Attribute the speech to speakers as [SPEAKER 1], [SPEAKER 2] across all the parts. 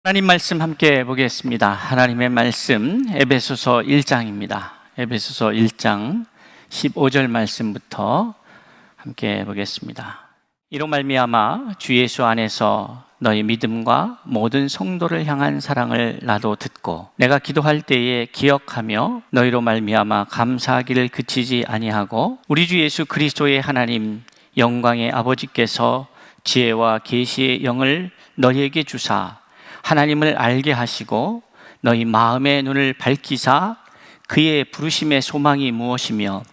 [SPEAKER 1] 하나님 말씀 함께 보겠습니다. 하나님의 말씀 에베소서 1장입니다. 에베소서 1장 15절 말씀부터 함께 보겠습니다. 이로 말미암아 주 예수 안에서 너희 믿음과 모든 성도를 향한 사랑을 나도 듣고 내가 기도할 때에 기억하며 너희로 말미암아 감사하기를 그치지 아니하고 우리 주 예수 그리스도의 하나님 영광의 아버지께서 지혜와 계시의 영을 너희에게 주사 하나님을 알게 하시고 너희 마음의 눈을 밝히사 그의 부르심의 소망이 무엇이며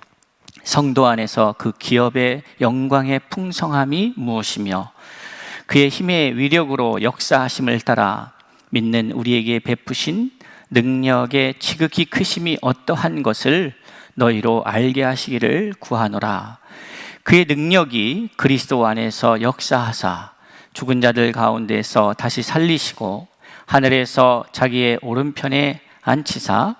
[SPEAKER 1] 성도 안에서 그 기업의 영광의 풍성함이 무엇이며 그의 힘의 위력으로 역사하심을 따라 믿는 우리에게 베푸신 능력의 지극히 크심이 어떠한 것을 너희로 알게 하시기를 구하노라. 그의 능력이 그리스도 안에서 역사하사 죽은 자들 가운데서 다시 살리시고 하늘에서 자기의 오른편에 앉히사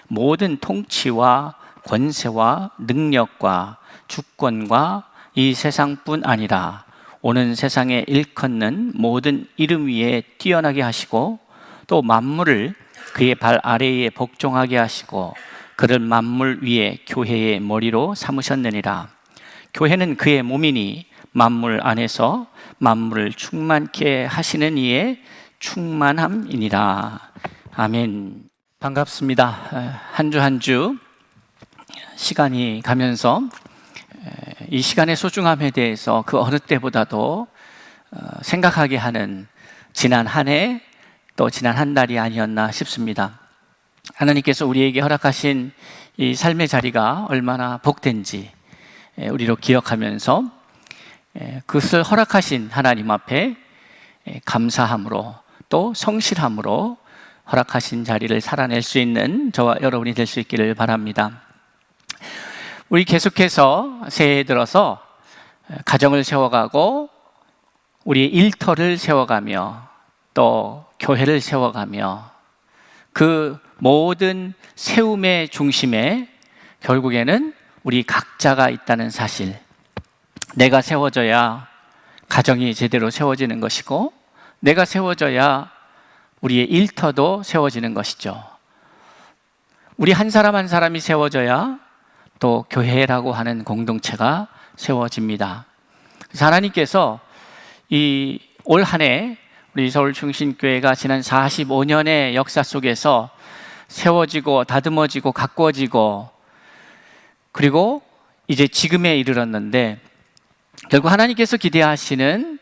[SPEAKER 1] 모든 통치와 권세와 능력과 주권과 이 세상뿐 아니라 오는 세상에 일컫는 모든 이름 위에 뛰어나게 하시고 또 만물을 그의 발 아래에 복종하게 하시고 그를 만물 위에 교회의 머리로 삼으셨느니라. 교회는 그의 몸이니 만물 안에서 만물을 충만케 하시는 이의 충만함이니라. 아멘. 반갑습니다. 한 주 한 주 시간이 가면서 이 시간의 소중함에 대해서 그 어느 때보다도 생각하게 하는 지난 한 해 또 지난 한 달이 아니었나 싶습니다. 하나님께서 우리에게 허락하신 이 삶의 자리가 얼마나 복된지 우리로 기억하면서 그것을 허락하신 하나님 앞에 감사함으로 또 성실함으로 허락하신 자리를 살아낼 수 있는 저와 여러분이 될 수 있기를 바랍니다. 우리 계속해서 새해 들어서 가정을 세워가고 우리의 일터를 세워가며 또 교회를 세워가며 그 모든 세움의 중심에 결국에는 우리 각자가 있다는 사실, 내가 세워져야 가정이 제대로 세워지는 것이고 내가 세워져야 우리의 일터도 세워지는 것이죠. 우리 한 사람 한 사람이 세워져야 또 교회라고 하는 공동체가 세워집니다. 그래서 하나님께서 이 올 한 해 우리 서울중심교회가 지난 45년의 역사 속에서 세워지고 다듬어지고 가꾸어지고 그리고 이제 지금에 이르렀는데 결국 하나님께서 기대하시는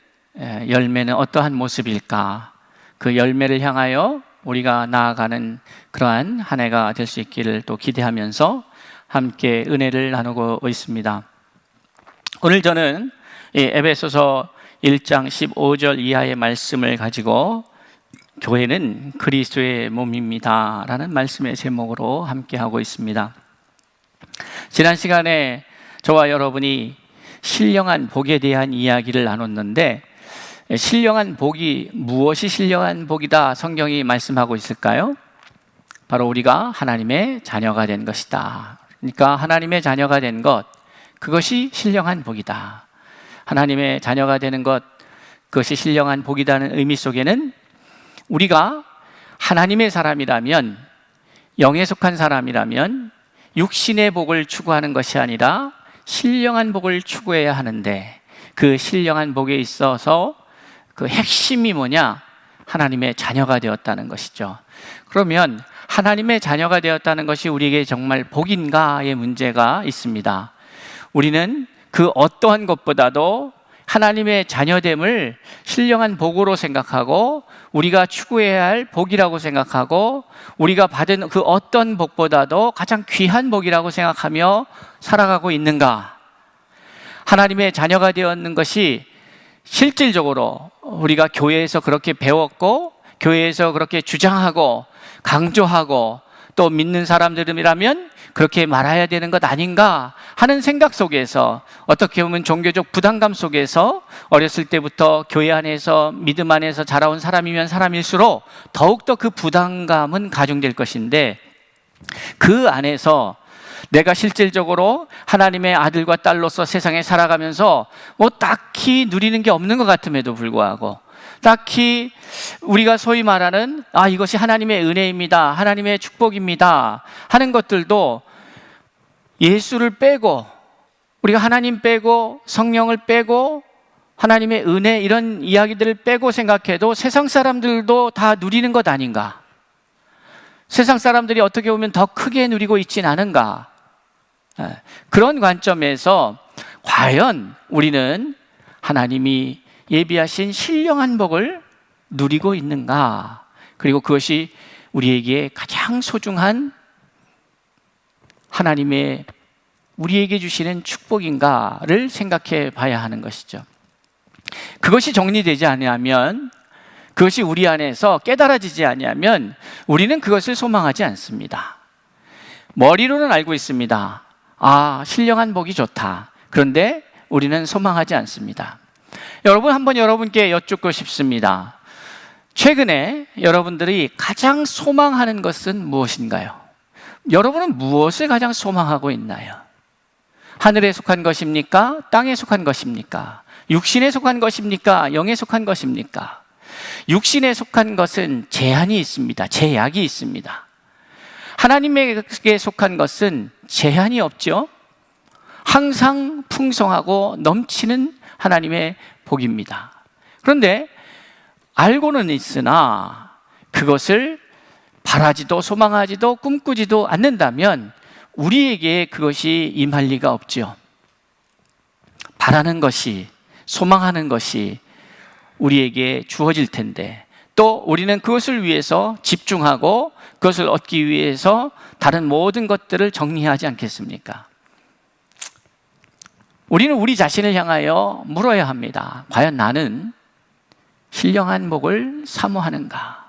[SPEAKER 1] 열매는 어떠한 모습일까? 그 열매를 향하여 우리가 나아가는 그러한 한 해가 될 수 있기를 또 기대하면서 함께 은혜를 나누고 있습니다. 오늘 저는 에베소서 1장 15절 이하의 말씀을 가지고 교회는 그리스도의 몸입니다 라는 말씀의 제목으로 함께 하고 있습니다. 지난 시간에 저와 여러분이 신령한 복에 대한 이야기를 나눴는데 신령한 복이 무엇이 신령한 복이다 성경이 말씀하고 있을까요? 바로 우리가 하나님의 자녀가 된 것이다. 그러니까 하나님의 자녀가 된 것, 그것이 신령한 복이다. 하나님의 자녀가 되는 것, 그것이 신령한 복이라는 의미 속에는 우리가 하나님의 사람이라면, 영에 속한 사람이라면 육신의 복을 추구하는 것이 아니라 신령한 복을 추구해야 하는데 그 신령한 복에 있어서 그 핵심이 뭐냐? 하나님의 자녀가 되었다는 것이죠. 그러면 하나님의 자녀가 되었다는 것이 우리에게 정말 복인가의 문제가 있습니다. 우리는 그 어떠한 것보다도 하나님의 자녀됨을 신령한 복으로 생각하고 우리가 추구해야 할 복이라고 생각하고 우리가 받은 그 어떤 복보다도 가장 귀한 복이라고 생각하며 살아가고 있는가? 하나님의 자녀가 되었는 것이 실질적으로 우리가 교회에서 그렇게 배웠고 교회에서 그렇게 주장하고 강조하고 또 믿는 사람들이라면 그렇게 말해야 되는 것 아닌가 하는 생각 속에서 어떻게 보면 종교적 부담감 속에서 어렸을 때부터 교회 안에서 믿음 안에서 자라온 사람이면 사람일수록 더욱더 그 부담감은 가중될 것인데 그 안에서 내가 실질적으로 하나님의 아들과 딸로서 세상에 살아가면서 뭐 딱히 누리는 게 없는 것 같음에도 불구하고 딱히 우리가 소위 말하는 이것이 하나님의 은혜입니다, 하나님의 축복입니다 하는 것들도 예수를 빼고, 우리가 하나님 빼고 성령을 빼고 하나님의 은혜 이런 이야기들을 빼고 생각해도 세상 사람들도 다 누리는 것 아닌가? 세상 사람들이 어떻게 보면 더 크게 누리고 있진 않은가? 그런 관점에서 과연 우리는 하나님이 예비하신 신령한 복을 누리고 있는가? 그리고 그것이 우리에게 가장 소중한 하나님의 우리에게 주시는 축복인가를 생각해 봐야 하는 것이죠. 그것이 정리되지 않으면, 그것이 우리 안에서 깨달아지지 않으면 우리는 그것을 소망하지 않습니다. 머리로는 알고 있습니다. 신령한 복이 좋다. 그런데 우리는 소망하지 않습니다. 여러분, 한번 여러분께 여쭙고 싶습니다. 최근에 여러분들이 가장 소망하는 것은 무엇인가요? 여러분은 무엇을 가장 소망하고 있나요? 하늘에 속한 것입니까? 땅에 속한 것입니까? 육신에 속한 것입니까? 영에 속한 것입니까? 육신에 속한 것은 제한이 있습니다. 제약이 있습니다. 하나님에게 속한 것은 제한이 없죠. 항상 풍성하고 넘치는 하나님의 복입니다. 그런데 알고는 있으나 그것을 바라지도 소망하지도 꿈꾸지도 않는다면 우리에게 그것이 임할 리가 없죠. 바라는 것이, 소망하는 것이 우리에게 주어질 텐데, 또 우리는 그것을 위해서 집중하고 그것을 얻기 위해서 다른 모든 것들을 정리하지 않겠습니까? 우리는 우리 자신을 향하여 물어야 합니다. 과연 나는 신령한 복을 사모하는가?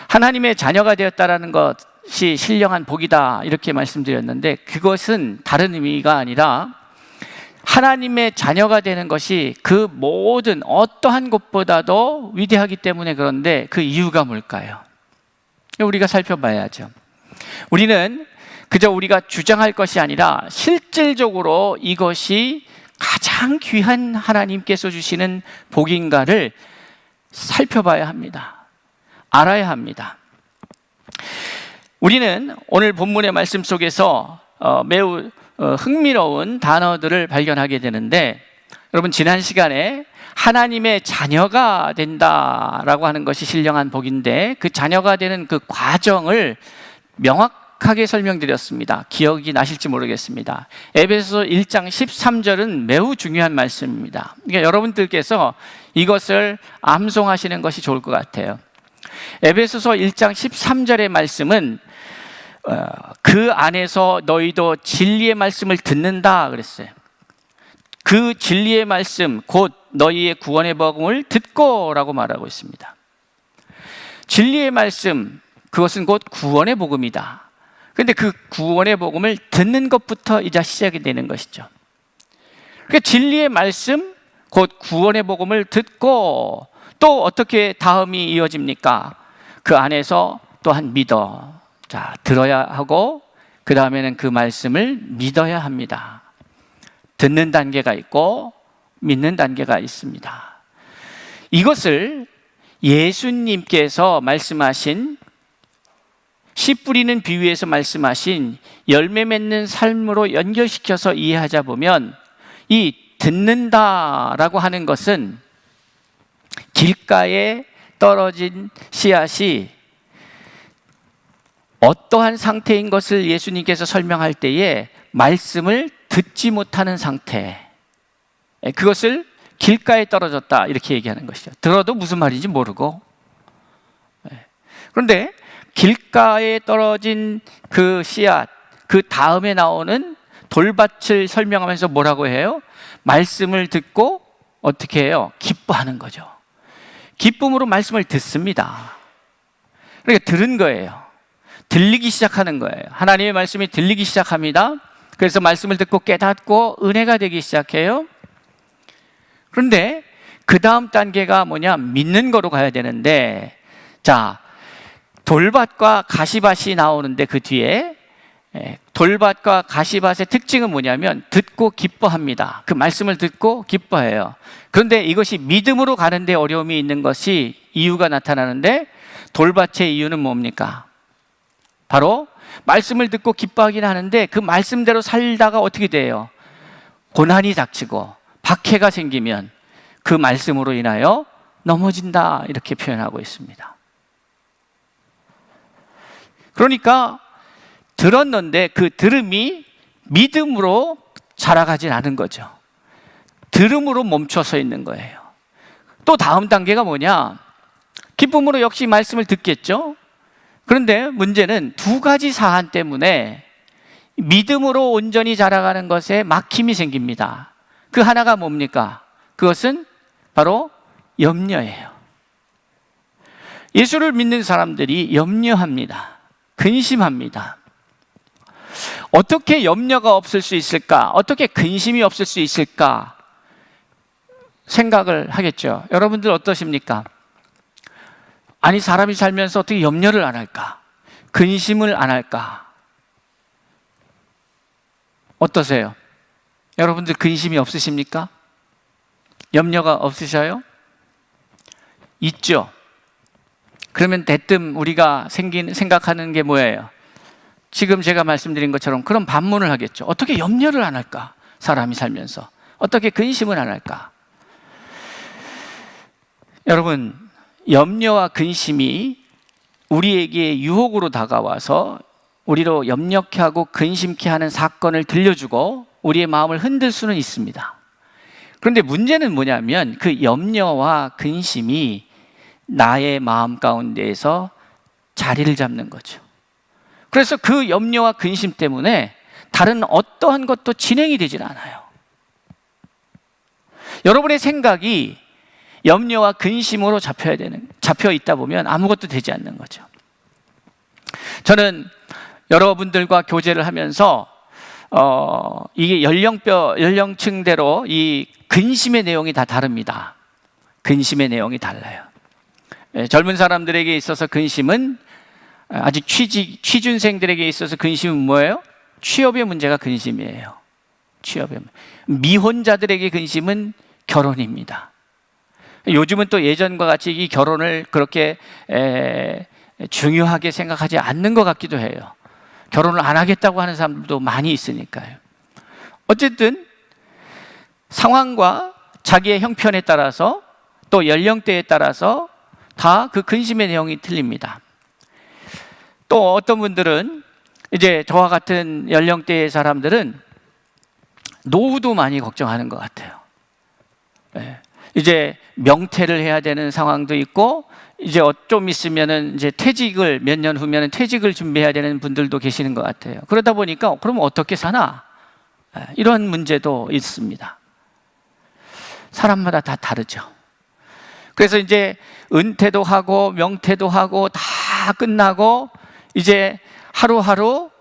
[SPEAKER 1] 하나님의 자녀가 되었다라는 것이 신령한 복이다 이렇게 말씀드렸는데, 그것은 다른 의미가 아니라 하나님의 자녀가 되는 것이 그 모든 어떠한 것보다도 위대하기 때문에 그런데, 그 이유가 뭘까요? 우리가 살펴봐야죠. 우리는 그저 우리가 주장할 것이 아니라 실질적으로 이것이 가장 귀한 하나님께서 주시는 복인가를 살펴봐야 합니다. 알아야 합니다. 우리는 오늘 본문의 말씀 속에서 매우 흥미로운 단어들을 발견하게 되는데, 여러분, 지난 시간에 하나님의 자녀가 된다라고 하는 것이 신령한 복인데, 그 자녀가 되는 그 과정을 명확하게 설명드렸습니다. 기억이 나실지 모르겠습니다. 에베소서 1장 13절은 매우 중요한 말씀입니다. 그러니까 여러분들께서 이것을 암송하시는 것이 좋을 것 같아요. 에베소서 1장 13절의 말씀은 그 안에서 너희도 진리의 말씀을 듣는다 그랬어요. 그 진리의 말씀 곧 너희의 구원의 복음을 듣고 라고 말하고 있습니다. 진리의 말씀, 그것은 곧 구원의 복음이다. 그런데 그 구원의 복음을 듣는 것부터 이제 시작이 되는 것이죠. 그러니까 진리의 말씀 곧 구원의 복음을 듣고, 또 어떻게 다음이 이어집니까? 그 안에서 또한 믿어. 자, 들어야 하고 그 다음에는 그 말씀을 믿어야 합니다. 듣는 단계가 있고 믿는 단계가 있습니다. 이것을 예수님께서 말씀하신, 씨 뿌리는 비유에서 말씀하신 열매 맺는 삶으로 연결시켜서 이해하자 보면, 이 듣는다라고 하는 것은 길가에 떨어진 씨앗이 어떠한 상태인 것을 예수님께서 설명할 때에 말씀을 듣지 못하는 상태, 그것을 길가에 떨어졌다 이렇게 얘기하는 것이죠. 들어도 무슨 말인지 모르고. 그런데 길가에 떨어진 그 씨앗, 그 다음에 나오는 돌밭을 설명하면서 뭐라고 해요? 말씀을 듣고 어떻게 해요? 기뻐하는 거죠. 기쁨으로 말씀을 듣습니다. 그러니까 들은 거예요. 들리기 시작하는 거예요. 하나님의 말씀이 들리기 시작합니다. 그래서 말씀을 듣고 깨닫고 은혜가 되기 시작해요. 그런데 그 다음 단계가 뭐냐? 믿는 거로 가야 되는데, 자, 돌밭과 가시밭이 나오는데 그 뒤에 돌밭과 가시밭의 특징은 뭐냐면 듣고 기뻐합니다. 그 말씀을 듣고 기뻐해요. 그런데 이것이 믿음으로 가는데 어려움이 있는 것이 이유가 나타나는데, 돌밭의 이유는 뭡니까? 바로 말씀을 듣고 기뻐하긴 하는데 그 말씀대로 살다가 어떻게 돼요? 고난이 닥치고 박해가 생기면 그 말씀으로 인하여 넘어진다, 이렇게 표현하고 있습니다. 그러니까 들었는데 그 들음이 믿음으로 자라가진 않은 거죠. 들음으로 멈춰서 있는 거예요. 또 다음 단계가 뭐냐? 기쁨으로 역시 말씀을 듣겠죠. 그런데 문제는 두 가지 사안 때문에 믿음으로 온전히 자라가는 것에 막힘이 생깁니다. 그 하나가 뭡니까? 그것은 바로 염려예요. 예수를 믿는 사람들이 염려합니다. 근심합니다. 어떻게 염려가 없을 수 있을까? 어떻게 근심이 없을 수 있을까? 생각을 하겠죠. 여러분들 어떠십니까? 아니, 사람이 살면서 어떻게 염려를 안 할까? 근심을 안 할까? 어떠세요? 여러분들 근심이 없으십니까? 염려가 없으셔요? 있죠. 그러면 대뜸 우리가 생각하는 게 뭐예요? 지금 제가 말씀드린 것처럼 그런 반문을 하겠죠. 어떻게 염려를 안 할까? 사람이 살면서 어떻게 근심을 안 할까? 여러분, 염려와 근심이 우리에게 유혹으로 다가와서 우리로 염려케 하고 근심케 하는 사건을 들려주고 우리의 마음을 흔들 수는 있습니다. 그런데 문제는 뭐냐면 그 염려와 근심이 나의 마음 가운데에서 자리를 잡는 거죠. 그래서 그 염려와 근심 때문에 다른 어떠한 것도 진행이 되질 않아요. 여러분의 생각이 염려와 근심으로 잡혀 있다 보면 아무것도 되지 않는 거죠. 저는 여러분들과 교제를 하면서 이게 연령층대로 이 근심의 내용이 다 다릅니다. 근심의 내용이 달라요. 젊은 사람들에게 있어서 근심은, 아직 취준생들에게 있어서 근심은 뭐예요? 취업의 문제가 근심이에요. 미혼자들에게 근심은 결혼입니다. 요즘은 또 예전과 같이 이 결혼을 그렇게 중요하게 생각하지 않는 것 같기도 해요. 결혼을 안 하겠다고 하는 사람들도 많이 있으니까요. 어쨌든 상황과 자기의 형편에 따라서 또 연령대에 따라서 다 그 근심의 내용이 틀립니다. 또 어떤 분들은, 이제 저와 같은 연령대의 사람들은 노후도 많이 걱정하는 것 같아요. 이제 명퇴를 해야 되는 상황도 있고, 이제 좀 있으면은 이제 몇 년 후면은 퇴직을 준비해야 되는 분들도 계시는 것 같아요. 그러다 보니까 그럼 어떻게 사나? 이런 문제도 있습니다. 사람마다 다 다르죠. 그래서 이제 은퇴도 하고 명퇴도 하고 다 끝나고 이제 하루하루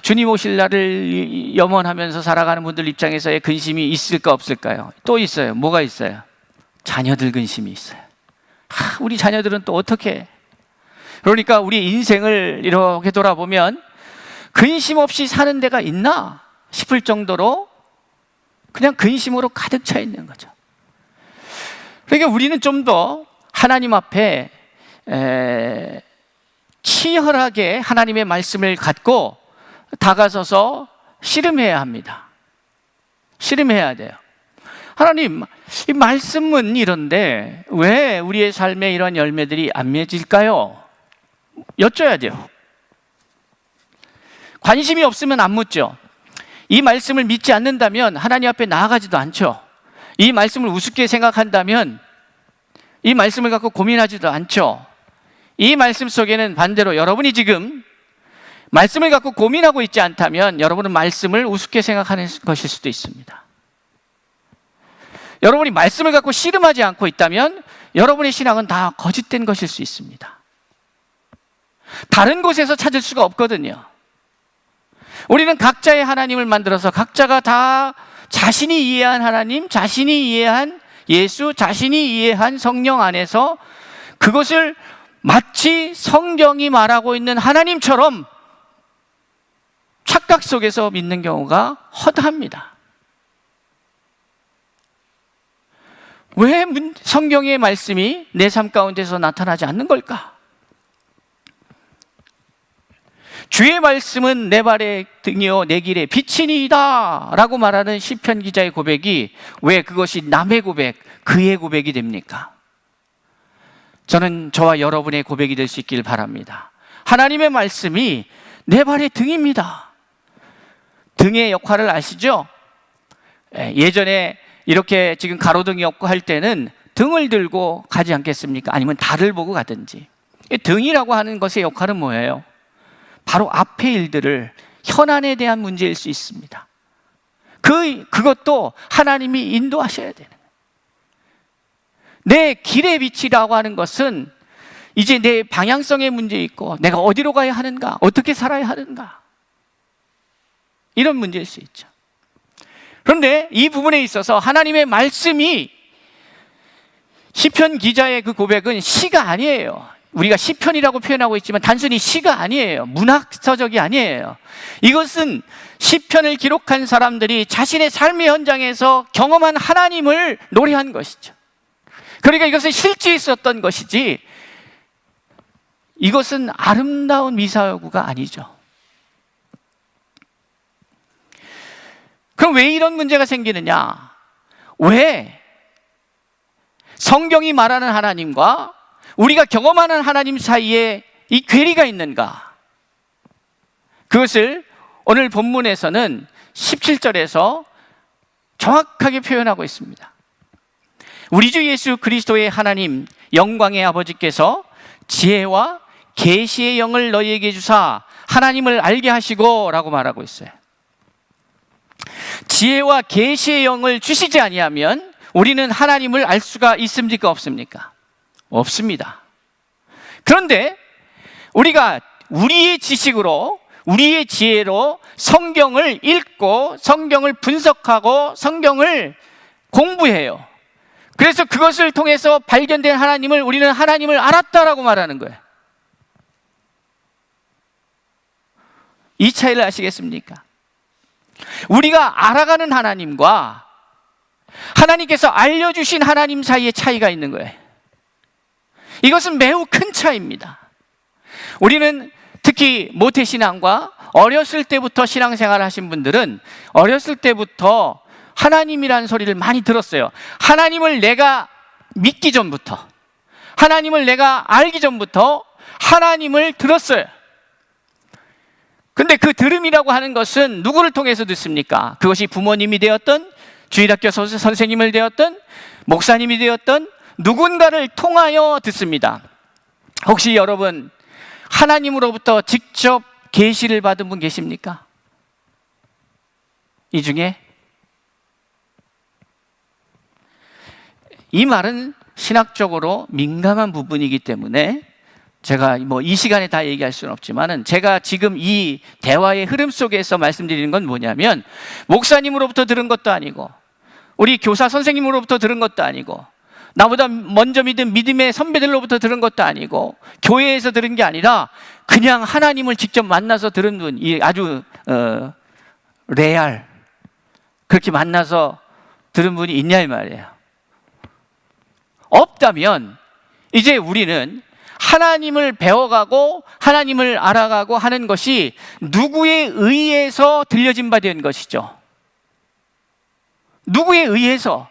[SPEAKER 1] 주님 오실 날을 염원하면서 살아가는 분들 입장에서의 근심이 있을까 없을까요? 또 있어요. 뭐가 있어요? 자녀들 근심이 있어요. 우리 자녀들은 또 어떻게? 그러니까 우리 인생을 이렇게 돌아보면 근심 없이 사는 데가 있나 싶을 정도로 그냥 근심으로 가득 차 있는 거죠. 그러니까 우리는 좀 더 하나님 앞에 치열하게 하나님의 말씀을 갖고 다가서서 씨름해야 합니다. 씨름해야 돼요. 하나님, 이 말씀은 이런데 왜 우리의 삶에 이런 열매들이 안 맺을까요? 여쭤야 돼요. 관심이 없으면 안 묻죠. 이 말씀을 믿지 않는다면 하나님 앞에 나아가지도 않죠. 이 말씀을 우습게 생각한다면 이 말씀을 갖고 고민하지도 않죠. 이 말씀 속에는 반대로 여러분이 지금 말씀을 갖고 고민하고 있지 않다면 여러분은 말씀을 우습게 생각하는 것일 수도 있습니다. 여러분이 말씀을 갖고 씨름하지 않고 있다면 여러분의 신앙은 다 거짓된 것일 수 있습니다. 다른 곳에서 찾을 수가 없거든요. 우리는 각자의 하나님을 만들어서 각자가 다 자신이 이해한 하나님, 자신이 이해한 예수, 자신이 이해한 성령 안에서 그것을 마치 성경이 말하고 있는 하나님처럼 착각 속에서 믿는 경우가 허다합니다. 왜 성경의 말씀이 내 삶 가운데서 나타나지 않는 걸까? 주의 말씀은 내 발의 등이요 내 길의 빛이니이다 라고 말하는 시편 기자의 고백이 왜 그것이 남의 고백, 그의 고백이 됩니까? 저는 저와 여러분의 고백이 될 수 있길 바랍니다. 하나님의 말씀이 내 발의 등입니다. 등의 역할을 아시죠? 예전에 이렇게 지금 가로등이 없고 할 때는 등을 들고 가지 않겠습니까? 아니면 달을 보고 가든지. 등이라고 하는 것의 역할은 뭐예요? 바로 앞의 일들을, 현안에 대한 문제일 수 있습니다. 그것도 하나님이 인도하셔야 되는 거예요. 내 길의 빛이라고 하는 것은 이제 내 방향성의 문제 있고 내가 어디로 가야 하는가, 어떻게 살아야 하는가, 이런 문제일 수 있죠. 그런데 이 부분에 있어서 하나님의 말씀이, 시편 기자의 그 고백은 시가 아니에요. 우리가 시편이라고 표현하고 있지만 단순히 시가 아니에요. 문학서적이 아니에요. 이것은 시편을 기록한 사람들이 자신의 삶의 현장에서 경험한 하나님을 노래한 것이죠. 그러니까 이것은 실제 있었던 것이지 이것은 아름다운 미사여구가 아니죠. 그럼 왜 이런 문제가 생기느냐? 왜 성경이 말하는 하나님과 우리가 경험하는 하나님 사이에 이 괴리가 있는가? 그것을 오늘 본문에서는 17절에서 정확하게 표현하고 있습니다. 우리 주 예수 그리스도의 하나님 영광의 아버지께서 지혜와 계시의 영을 너희에게 주사 하나님을 알게 하시고 라고 말하고 있어요. 지혜와 계시의 영을 주시지 아니하면 우리는 하나님을 알 수가 있습니까? 없습니까? 없습니다. 그런데 우리가 우리의 지식으로, 우리의 지혜로 성경을 읽고 성경을 분석하고 성경을 공부해요. 그래서 그것을 통해서 발견된 하나님을 우리는 하나님을 알았다라고 말하는 거예요. 이 차이를 아시겠습니까? 우리가 알아가는 하나님과 하나님께서 알려주신 하나님 사이에 차이가 있는 거예요. 이것은 매우 큰 차이입니다. 우리는 특히 모태신앙과 어렸을 때부터 신앙생활을 하신 분들은 어렸을 때부터 하나님이라는 소리를 많이 들었어요. 하나님을 내가 믿기 전부터, 하나님을 내가 알기 전부터 하나님을 들었어요. 근데 그 들음이라고 하는 것은 누구를 통해서 듣습니까? 그것이 부모님이 되었던, 주일학교 선생님을 되었던, 목사님이 되었던 누군가를 통하여 듣습니다. 혹시 여러분 하나님으로부터 직접 계시를 받은 분 계십니까? 이 중에? 이 말은 신학적으로 민감한 부분이기 때문에 제가 이 시간에 다 얘기할 수는 없지만은 제가 지금 이 대화의 흐름 속에서 말씀드리는 건 뭐냐면, 목사님으로부터 들은 것도 아니고 우리 교사 선생님으로부터 들은 것도 아니고 나보다 먼저 믿은 믿음의 선배들로부터 들은 것도 아니고 교회에서 들은 게 아니라 그냥 하나님을 직접 만나서 들은 분, 이 아주 레알, 그렇게 만나서 들은 분이 있냐 이 말이에요. 없다면 이제 우리는 하나님을 배워가고 하나님을 알아가고 하는 것이 누구에 의해서 들려진 바 된 것이죠. 누구에 의해서.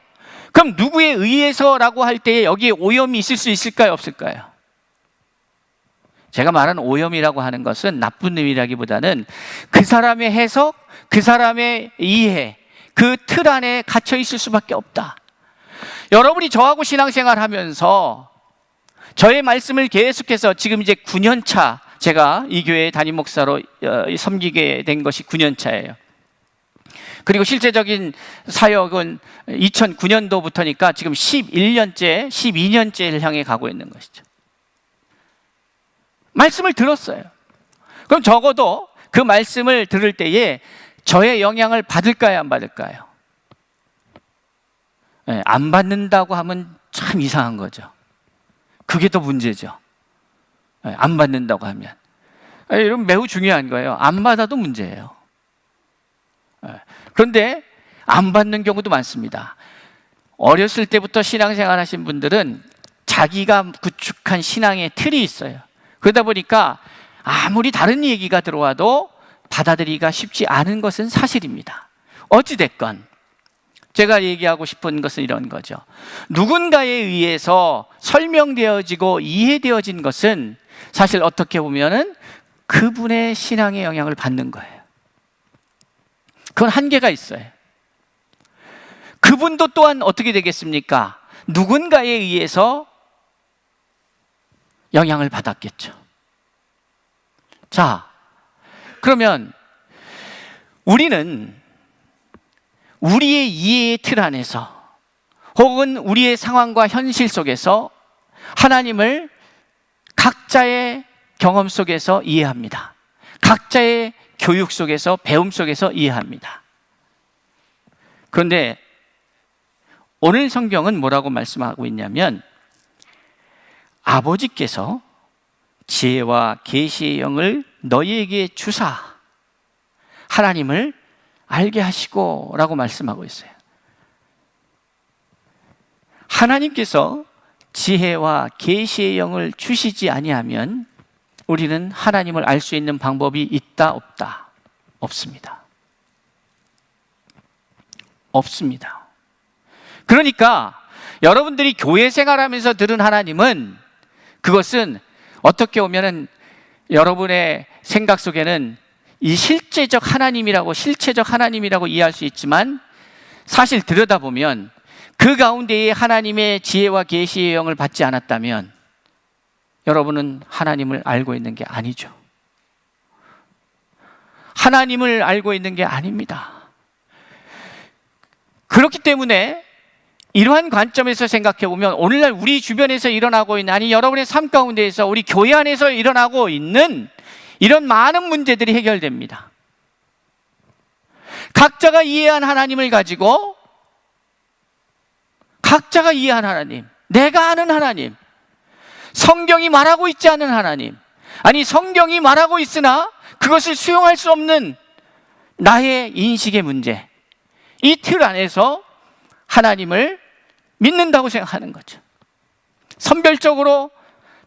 [SPEAKER 1] 그럼 누구에 의해서라고 할 때에 여기에 오염이 있을 수 있을까요? 없을까요? 제가 말하는 오염이라고 하는 것은 나쁜 의미라기보다는 그 사람의 해석, 그 사람의 이해, 그 틀 안에 갇혀 있을 수밖에 없다. 여러분이 저하고 신앙생활 하면서 저의 말씀을 계속해서 지금 이제 9년 차, 제가 이 교회의 담임 목사로 섬기게 된 것이 9년 차예요. 그리고 실제적인 사역은 2009년도부터니까 지금 11년째, 12년째를 향해 가고 있는 것이죠. 말씀을 들었어요. 그럼 적어도 그 말씀을 들을 때에 저의 영향을 받을까요, 안 받을까요? 네, 안 받는다고 하면 참 이상한 거죠. 그게 더 문제죠. 네, 안 받는다고 하면. 여러분 매우 중요한 거예요. 안 받아도 문제예요. 그런데 안 받는 경우도 많습니다. 어렸을 때부터 신앙생활 하신 분들은 자기가 구축한 신앙의 틀이 있어요. 그러다 보니까 아무리 다른 얘기가 들어와도 받아들이기가 쉽지 않은 것은 사실입니다. 어찌됐건 제가 얘기하고 싶은 것은 이런 거죠. 누군가에 의해서 설명되어지고 이해되어진 것은 사실 어떻게 보면은 그분의 신앙의 영향을 받는 거예요. 그건 한계가 있어요. 그분도 또한 어떻게 되겠습니까? 누군가에 의해서 영향을 받았겠죠. 자, 그러면 우리는 우리의 이해의 틀 안에서 혹은 우리의 상황과 현실 속에서 하나님을 각자의 경험 속에서 이해합니다. 각자의 교육 속에서, 배움 속에서 이해합니다. 그런데 오늘 성경은 뭐라고 말씀하고 있냐면, 아버지께서 지혜와 계시의 영을 너희에게 주사 하나님을 알게 하시고 라고 말씀하고 있어요. 하나님께서 지혜와 계시의 영을 주시지 아니하면 우리는 하나님을 알 수 있는 방법이 있다 없다? 없습니다. 없습니다. 그러니까 여러분들이 교회 생활하면서 들은 하나님은, 그것은 어떻게 보면은 여러분의 생각 속에는 이 실체적 하나님이라고 이해할 수 있지만, 사실 들여다보면 그 가운데에 하나님의 지혜와 계시의 영을 받지 않았다면 여러분은 하나님을 알고 있는 게 아니죠. 하나님을 알고 있는 게 아닙니다. 그렇기 때문에 이러한 관점에서 생각해 보면 오늘날 우리 주변에서 일어나고 있는, 아니 여러분의 삶 가운데에서, 우리 교회 안에서 일어나고 있는 이런 많은 문제들이 해결됩니다. 각자가 이해한 하나님을 가지고, 각자가 이해한 하나님, 내가 아는 하나님, 성경이 말하고 있지 않은 하나님, 아니 성경이 말하고 있으나 그것을 수용할 수 없는 나의 인식의 문제, 이 틀 안에서 하나님을 믿는다고 생각하는 거죠. 선별적으로,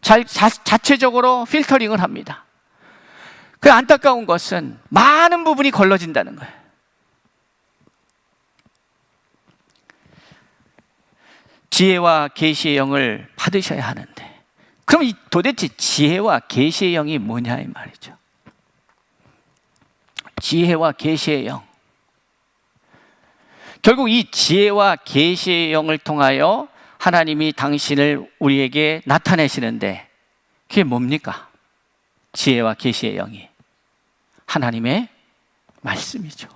[SPEAKER 1] 자체적으로 필터링을 합니다. 그 안타까운 것은 많은 부분이 걸러진다는 거예요. 지혜와 계시의 영을 받으셔야 하는데, 그럼 도대체 지혜와 계시의 영이 뭐냐 이 말이죠. 지혜와 계시의 영, 결국 이 지혜와 계시의 영을 통하여 하나님이 당신을 우리에게 나타내시는데, 그게 뭡니까? 지혜와 계시의 영이 하나님의 말씀이죠.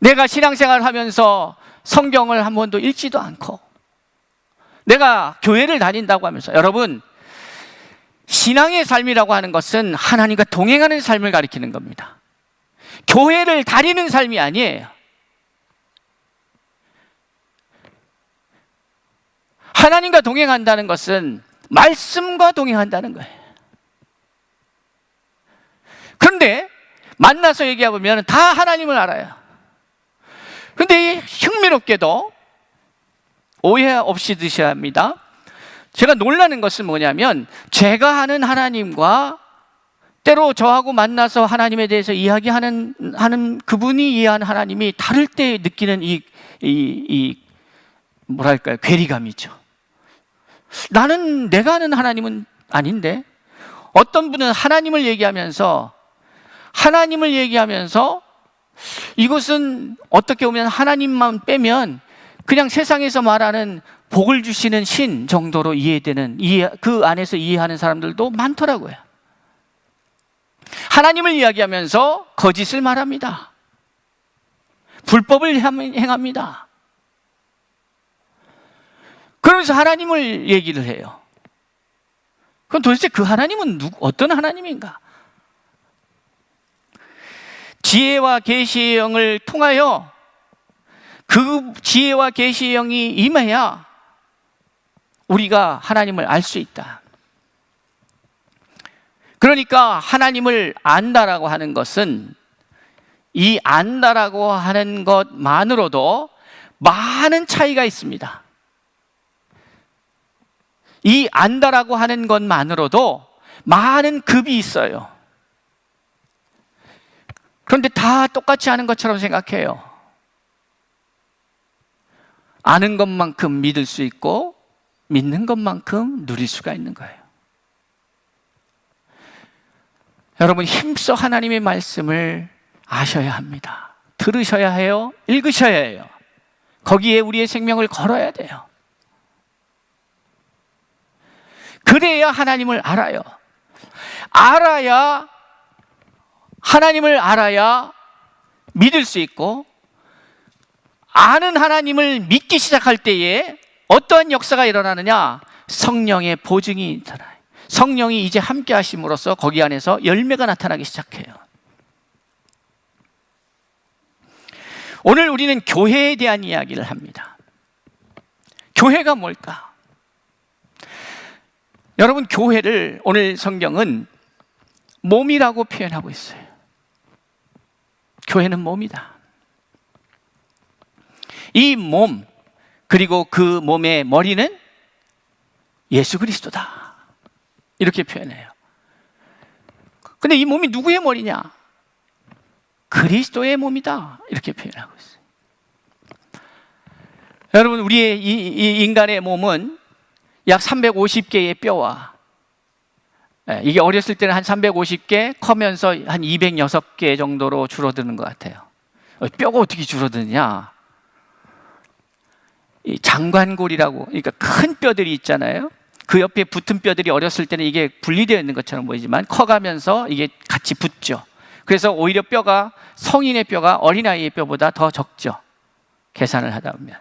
[SPEAKER 1] 내가 신앙생활을 하면서 성경을 한 번도 읽지도 않고, 내가 교회를 다닌다고 하면서, 여러분, 신앙의 삶이라고 하는 것은 하나님과 동행하는 삶을 가리키는 겁니다. 교회를 다니는 삶이 아니에요. 하나님과 동행한다는 것은 말씀과 동행한다는 거예요. 그런데 만나서 얘기해보면 다 하나님을 알아요. 그런데 흥미롭게도 오해 없이 드셔야 합니다. 제가 놀라는 것은 뭐냐면, 제가 아는 하나님과 때로 저하고 만나서 하나님에 대해서 이야기하는 그분이 이해하는 하나님이 다를 때 느끼는 뭐랄까요, 괴리감이죠. 나는 내가 아는 하나님은 아닌데, 어떤 분은 하나님을 얘기하면서 이것은 어떻게 보면 하나님만 빼면 그냥 세상에서 말하는 복을 주시는 신 정도로 이해되는, 그 안에서 이해하는 사람들도 많더라고요. 하나님을 이야기하면서 거짓을 말합니다. 불법을 행합니다. 그러면서 하나님을 얘기를 해요. 그럼 도대체 그 하나님은 어떤 하나님인가? 지혜와 계시의 영을 통하여, 그 지혜와 계시의 영이 임해야 우리가 하나님을 알 수 있다. 그러니까 하나님을 안다라고 하는 것은, 이 안다라고 하는 것만으로도 많은 차이가 있습니다. 이 안다라고 하는 것만으로도 많은 급이 있어요. 그런데 다 똑같이 아는 것처럼 생각해요. 아는 것만큼 믿을 수 있고 믿는 것만큼 누릴 수가 있는 거예요. 여러분, 힘써 하나님의 말씀을 아셔야 합니다. 들으셔야 해요. 읽으셔야 해요. 거기에 우리의 생명을 걸어야 돼요. 그래야 하나님을 알아요. 하나님을 알아야 믿을 수 있고, 아는 하나님을 믿기 시작할 때에 어떠한 역사가 일어나느냐? 성령의 보증이 일어나요. 성령이 이제 함께 하심으로써 거기 안에서 열매가 나타나기 시작해요. 오늘 우리는 교회에 대한 이야기를 합니다. 교회가 뭘까? 여러분, 교회를 오늘 성경은 몸이라고 표현하고 있어요. 교회는 몸이다. 이 몸, 그리고 그 몸의 머리는 예수 그리스도다, 이렇게 표현해요. 근데 이 몸이 누구의 머리냐? 그리스도의 몸이다, 이렇게 표현하고 있어요. 여러분, 우리의 이 인간의 몸은 약 350개의 뼈와, 이게 어렸을 때는 한 350개, 커면서 한 206개 정도로 줄어드는 것 같아요. 뼈가 어떻게 줄어드냐? 이 장관골이라고, 그러니까 큰 뼈들이 있잖아요. 그 옆에 붙은 뼈들이 어렸을 때는 이게 분리되어 있는 것처럼 보이지만 커가면서 이게 같이 붙죠. 그래서 오히려 뼈가, 성인의 뼈가 어린아이의 뼈보다 더 적죠, 계산을 하다 보면.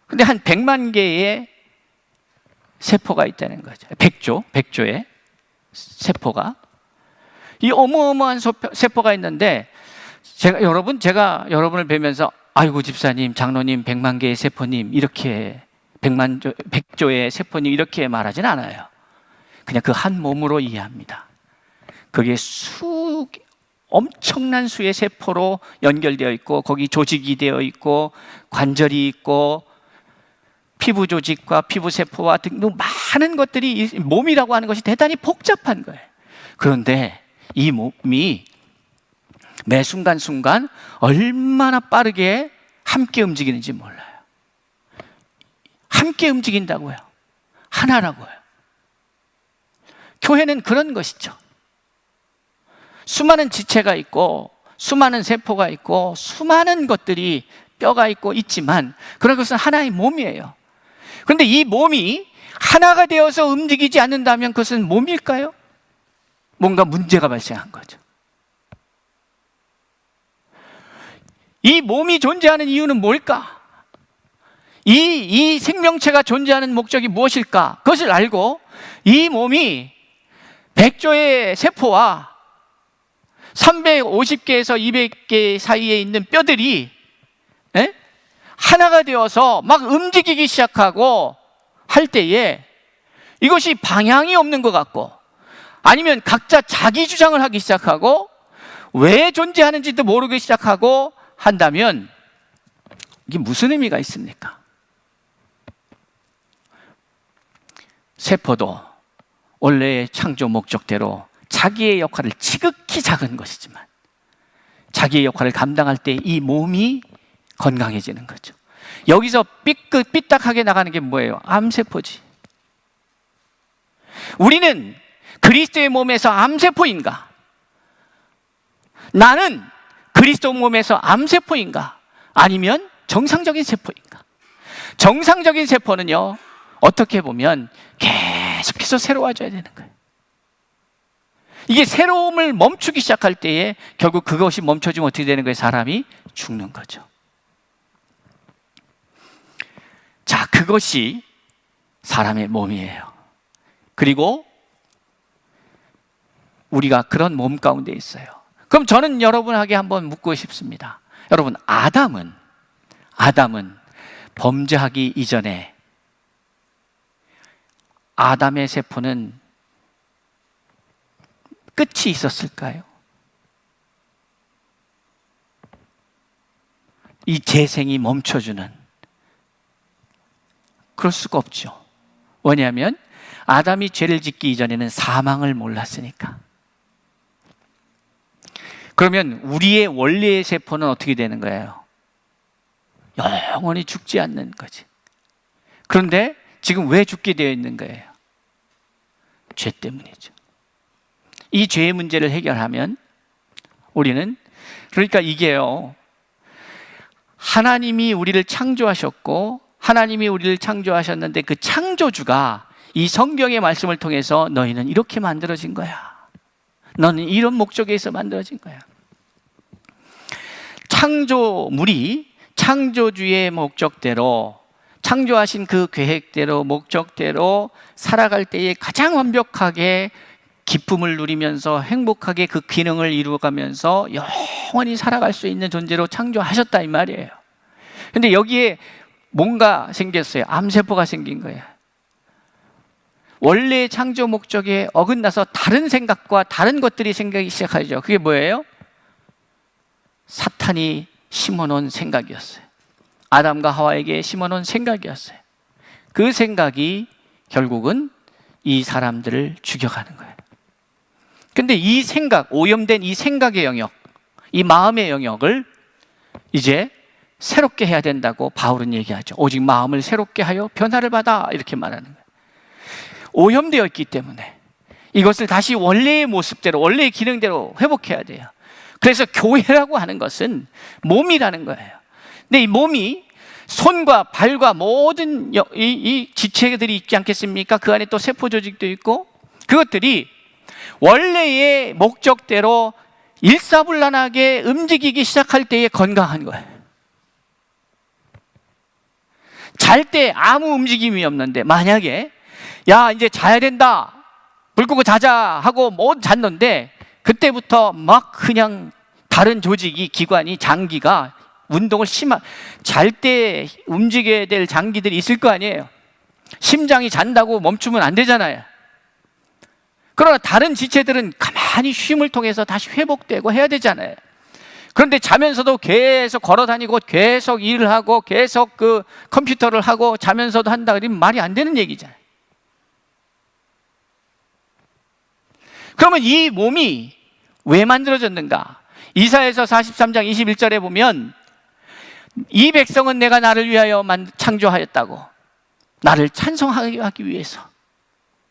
[SPEAKER 1] 근데 한 100만 개의 세포가 있다는 거죠. 100조의 세포가. 이 어마어마한 세포가 있는데, 제가 여러분을 뵈면서 아이고 집사님, 장로님, 100만 개의 세포님, 이렇게 100조의 세포님, 이렇게 말하진 않아요. 그냥 그 한 몸으로 이해합니다. 그게 엄청난 수의 세포로 연결되어 있고, 거기 조직이 되어 있고, 관절이 있고, 피부 조직과 피부 세포와 등등 많은 것들이, 몸이라고 하는 것이 대단히 복잡한 거예요. 그런데 이 몸이 매 순간순간 얼마나 빠르게 함께 움직이는지 몰라요. 함께 움직인다고요. 하나라고요. 교회는 그런 것이죠. 수많은 지체가 있고, 수많은 세포가 있고, 수많은 것들이, 뼈가 있고 있지만, 그런 것은 하나의 몸이에요. 그런데 이 몸이 하나가 되어서 움직이지 않는다면 그것은 몸일까요? 뭔가 문제가 발생한 거죠. 이 몸이 존재하는 이유는 뭘까? 이 생명체가 존재하는 목적이 무엇일까? 그것을 알고, 이 몸이 100조의 세포와 350개에서 200개 사이에 있는 뼈들이 하나가 되어서 막 움직이기 시작하고 할 때에, 이것이 방향이 없는 것 같고, 아니면 각자 자기 주장을 하기 시작하고, 왜 존재하는지도 모르기 시작하고 한다면, 이게 무슨 의미가 있습니까? 세포도 원래의 창조 목적대로 자기의 역할을, 지극히 작은 것이지만 자기의 역할을 감당할 때 이 몸이 건강해지는 거죠. 여기서 삐딱하게 나가는 게 뭐예요? 암세포지. 우리는 그리스도의 몸에서 암세포인가? 나는 그리스도 몸에서 암세포인가? 아니면 정상적인 세포인가? 정상적인 세포는요, 어떻게 보면 계속해서 새로워져야 되는 거예요. 이게 새로움을 멈추기 시작할 때에 결국 그것이 멈춰지면 어떻게 되는 거예요? 사람이 죽는 거죠. 자, 그것이 사람의 몸이에요. 그리고 우리가 그런 몸 가운데 있어요. 그럼 저는 여러분에게 한번 묻고 싶습니다. 여러분, 아담은 범죄하기 이전에 아담의 세포는 끝이 있었을까요? 이 재생이 멈춰주는, 그럴 수가 없죠. 왜냐하면 아담이 죄를 짓기 이전에는 사망을 몰랐으니까. 그러면 우리의 원래의 세포는 어떻게 되는 거예요? 영원히 죽지 않는 거지. 그런데 지금 왜 죽게 되어 있는 거예요? 죄 때문이죠. 이 죄의 문제를 해결하면 우리는, 그러니까 이게요, 하나님이 우리를 창조하셨고 하나님이 우리를 창조하셨는데 그 창조주가 이 성경의 말씀을 통해서 너희는 이렇게 만들어진 거야, 너는 이런 목적에서 만들어진 거야. 창조물이 창조주의 목적대로, 창조하신 그 계획대로, 목적대로 살아갈 때에 가장 완벽하게 기쁨을 누리면서 행복하게 그 기능을 이루어가면서 영원히 살아갈 수 있는 존재로 창조하셨다 이 말이에요. 근데 여기에 뭔가 생겼어요. 암세포가 생긴 거예요. 원래의 창조 목적에 어긋나서 다른 생각과 다른 것들이 생기기 시작하죠. 그게 뭐예요? 사탄이 심어놓은 생각이었어요. 아담과 하와에게 심어놓은 생각이었어요. 그 생각이 결국은 이 사람들을 죽여가는 거예요. 근데 이 생각, 오염된 이 생각의 영역, 이 마음의 영역을 이제 새롭게 해야 된다고 바울은 얘기하죠. 오직 마음을 새롭게 하여 변화를 받아, 이렇게 말하는 거예요. 오염되어 있기 때문에 이것을 다시 원래의 모습대로, 원래의 기능대로 회복해야 돼요. 그래서 교회라고 하는 것은 몸이라는 거예요. 근데 이 몸이 손과 발과 모든 이 지체들이 있지 않겠습니까? 그 안에 또 세포 조직도 있고, 그것들이 원래의 목적대로 일사불란하게 움직이기 시작할 때에 건강한 거예요. 잘 때 아무 움직임이 없는데, 만약에 야 이제 자야 된다, 불 끄고 자자 하고 못 잤는데, 그때부터 막 그냥 다른 조직이, 기관이, 장기가 운동을 잘 때 움직여야 될 장기들이 있을 거 아니에요. 심장이 잔다고 멈추면 안 되잖아요. 그러나 다른 지체들은 가만히 쉼을 통해서 다시 회복되고 해야 되잖아요. 그런데 자면서도 계속 걸어 다니고 계속 일을 하고 계속 그 컴퓨터를 하고 자면서도 한다 그러면 말이 안 되는 얘기잖아요. 그러면 이 몸이 왜 만들어졌는가? 이사야서 43장 21절에 보면 이 백성은 내가 나를 위하여 창조하였다고, 나를 찬송하기 위해서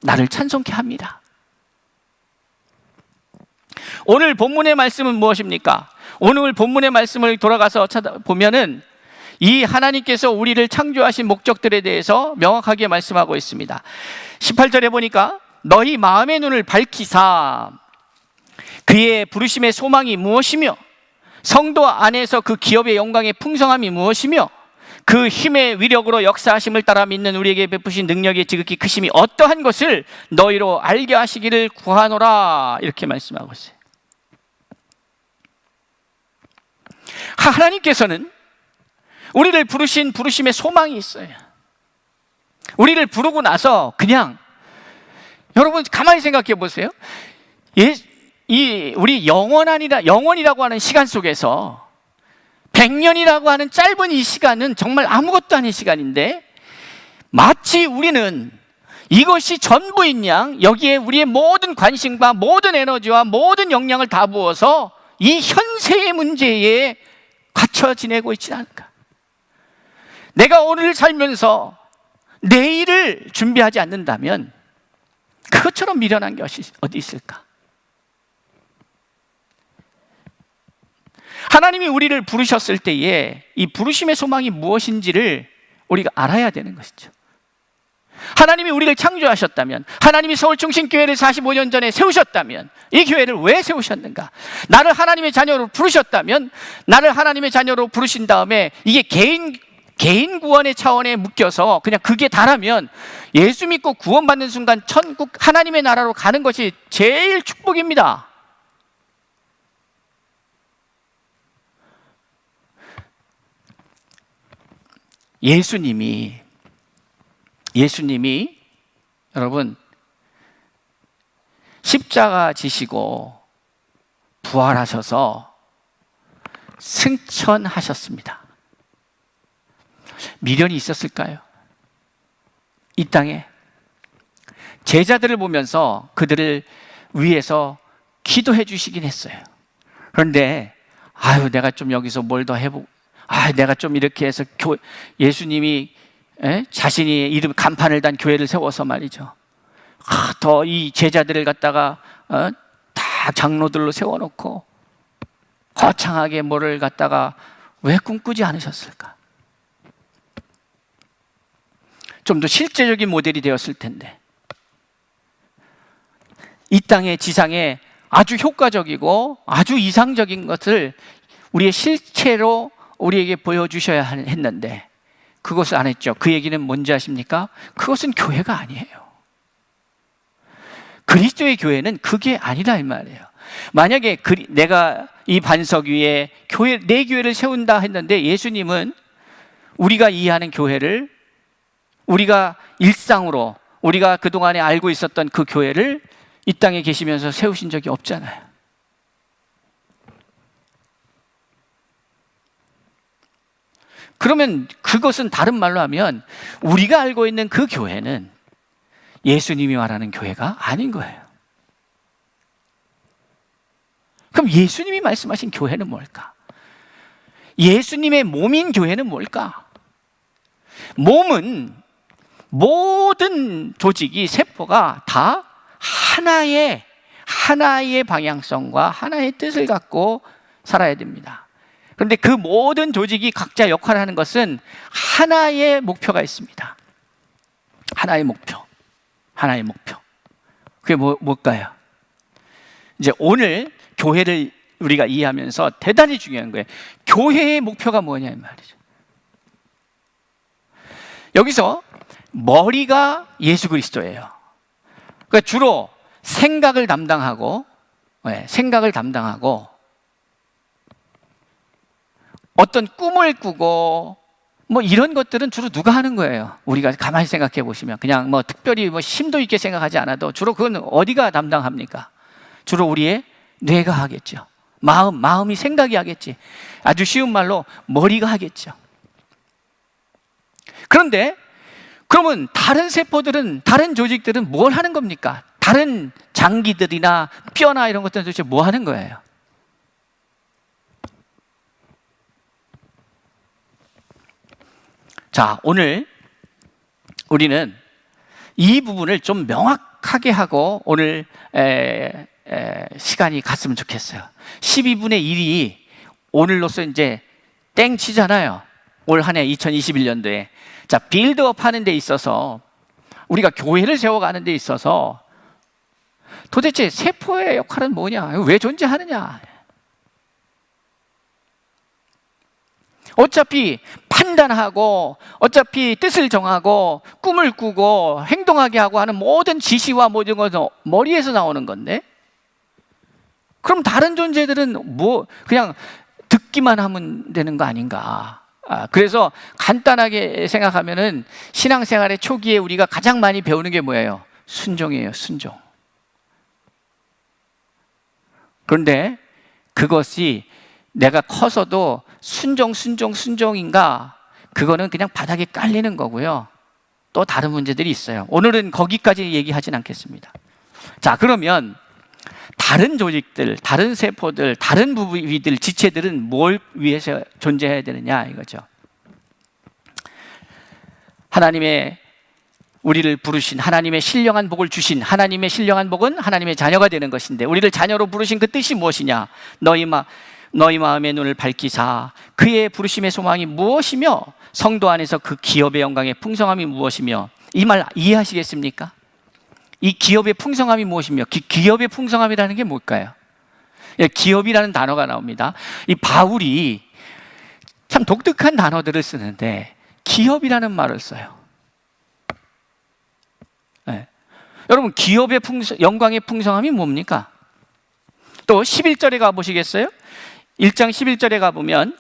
[SPEAKER 1] 나를 찬송케 합니다. 오늘 본문의 말씀은 무엇입니까? 오늘 본문의 말씀을 돌아가서 찾아보면은 이 하나님께서 우리를 창조하신 목적들에 대해서 명확하게 말씀하고 있습니다. 18절에 보니까 너희 마음의 눈을 밝히사 그의 부르심의 소망이 무엇이며 성도 안에서 그 기업의 영광의 풍성함이 무엇이며 그 힘의 위력으로 역사하심을 따라 믿는 우리에게 베푸신 능력의 지극히 크심이 어떠한 것을 너희로 알게 하시기를 구하노라, 이렇게 말씀하고 있어요. 하나님께서는 우리를 부르신 부르심의 소망이 있어요. 우리를 부르고 나서 그냥, 여러분 가만히 생각해 보세요. 우리 영원이라고 하는 시간 속에서 100년이라고 하는 짧은 이 시간은 정말 아무것도 아닌 시간인데, 마치 우리는 이것이 전부인 양 여기에 우리의 모든 관심과 모든 에너지와 모든 역량을 다 부어서 이 현세의 문제에 갇혀 지내고 있지 않을까. 내가 오늘 살면서 내일을 준비하지 않는다면 그것처럼 미련한 것이 어디 있을까? 하나님이 우리를 부르셨을 때에 이 부르심의 소망이 무엇인지를 우리가 알아야 되는 것이죠. 하나님이 우리를 창조하셨다면, 하나님이 서울중심교회를 45년 전에 세우셨다면 이 교회를 왜 세우셨는가? 나를 하나님의 자녀로 부르셨다면, 나를 하나님의 자녀로 부르신 다음에 이게 개인 구원의 차원에 묶여서 그냥 그게 다라면 예수 믿고 구원받는 순간 천국 하나님의 나라로 가는 것이 제일 축복입니다. 예수님이 십자가 지시고 부활하셔서 승천하셨습니다. 미련이 있었을까요? 이 땅에 제자들을 보면서 그들을 위해서 기도해 주시긴 했어요. 그런데 내가 좀 여기서 뭘 더 해보고, 내가 좀 이렇게 해서 예수님이 자신이 이름 간판을 단 교회를 세워서 말이죠, 더 이 제자들을 갖다가 다 장로들로 세워놓고 거창하게 뭐를 갖다가 왜 꿈꾸지 않으셨을까? 좀 더 실제적인 모델이 되었을 텐데, 이 땅의 지상에 아주 효과적이고 아주 이상적인 것을 우리의 실체로 우리에게 보여주셔야 했는데 그것을 안 했죠. 그 얘기는 뭔지 아십니까? 그것은 교회가 아니에요. 그리스도의 교회는 그게 아니라 이 말이에요. 만약에 내가 이 반석 위에 내 교회를 세운다 했는데, 예수님은 우리가 이해하는 교회를, 우리가 일상으로 우리가 그동안에 알고 있었던 그 교회를 이 땅에 계시면서 세우신 적이 없잖아요. 그러면 그것은 다른 말로 하면 우리가 알고 있는 그 교회는 예수님이 말하는 교회가 아닌 거예요. 그럼 예수님이 말씀하신 교회는 뭘까? 예수님의 몸인 교회는 뭘까? 몸은 모든 조직이, 세포가 다 하나의 방향성과 하나의 뜻을 갖고 살아야 됩니다. 그런데 그 모든 조직이 각자 역할을 하는 것은 하나의 목표가 있습니다. 하나의 목표. 그게 뭘까요? 이제 오늘 교회를 우리가 이해하면서 대단히 중요한 거예요. 교회의 목표가 뭐냐 이 말이죠. 여기서 머리가 예수 그리스도예요. 그러니까 주로 생각을 담당하고 어떤 꿈을 꾸고 뭐 이런 것들은 주로 누가 하는 거예요? 우리가 가만히 생각해 보시면, 그냥 뭐 특별히 뭐 심도 있게 생각하지 않아도 주로 그건 어디가 담당합니까? 주로 우리의 뇌가 하겠죠. 마음이 생각이 하겠지. 아주 쉬운 말로 머리가 하겠죠. 그런데 그러면 다른 세포들은, 다른 조직들은 뭘 하는 겁니까? 다른 장기들이나 뼈나 이런 것들은 도대체 뭐 하는 거예요? 자, 오늘 우리는 이 부분을 좀 명확하게 하고 오늘 시간이 갔으면 좋겠어요. 12분의 1이 오늘로서 이제 땡 치잖아요. 올 한 해 2021년도에. 자, 빌드업 하는 데 있어서, 우리가 교회를 세워가는 데 있어서 도대체 세포의 역할은 뭐냐? 왜 존재하느냐? 어차피 판단하고, 어차피 뜻을 정하고, 꿈을 꾸고, 행동하게 하고 하는 모든 지시와 모든 것은 머리에서 나오는 건데, 그럼 다른 존재들은 뭐 그냥 듣기만 하면 되는 거 아닌가? 그래서 간단하게 생각하면은 신앙생활의 초기에 우리가 가장 많이 배우는 게 뭐예요? 순종이에요, 순종. 그런데 그것이 내가 커서도 순종인가? 그거는 그냥 바닥에 깔리는 거고요. 또 다른 문제들이 있어요. 오늘은 거기까지 얘기하진 않겠습니다. 자, 그러면 다른 조직들, 다른 세포들, 다른 부위들, 지체들은 뭘 위해서 존재해야 되느냐 이거죠. 하나님의 우리를 부르신, 하나님의 신령한 복을 주신, 하나님의 신령한 복은 하나님의 자녀가 되는 것인데, 우리를 자녀로 부르신 그 뜻이 무엇이냐? 너희 마음의 눈을 밝히사 그의 부르심의 소망이 무엇이며 성도 안에서 그 기업의 영광의 풍성함이 무엇이며. 이 말 이해하시겠습니까? 이 기업의 풍성함이 무엇이며, 기업의 풍성함이라는 게 뭘까요? 기업이라는 단어가 나옵니다. 이 바울이 참 독특한 단어들을 쓰는데 기업이라는 말을 써요. 네. 여러분, 기업의 영광의 풍성함이 뭡니까? 또 11절에 가보시겠어요? 1장 11절에 가보면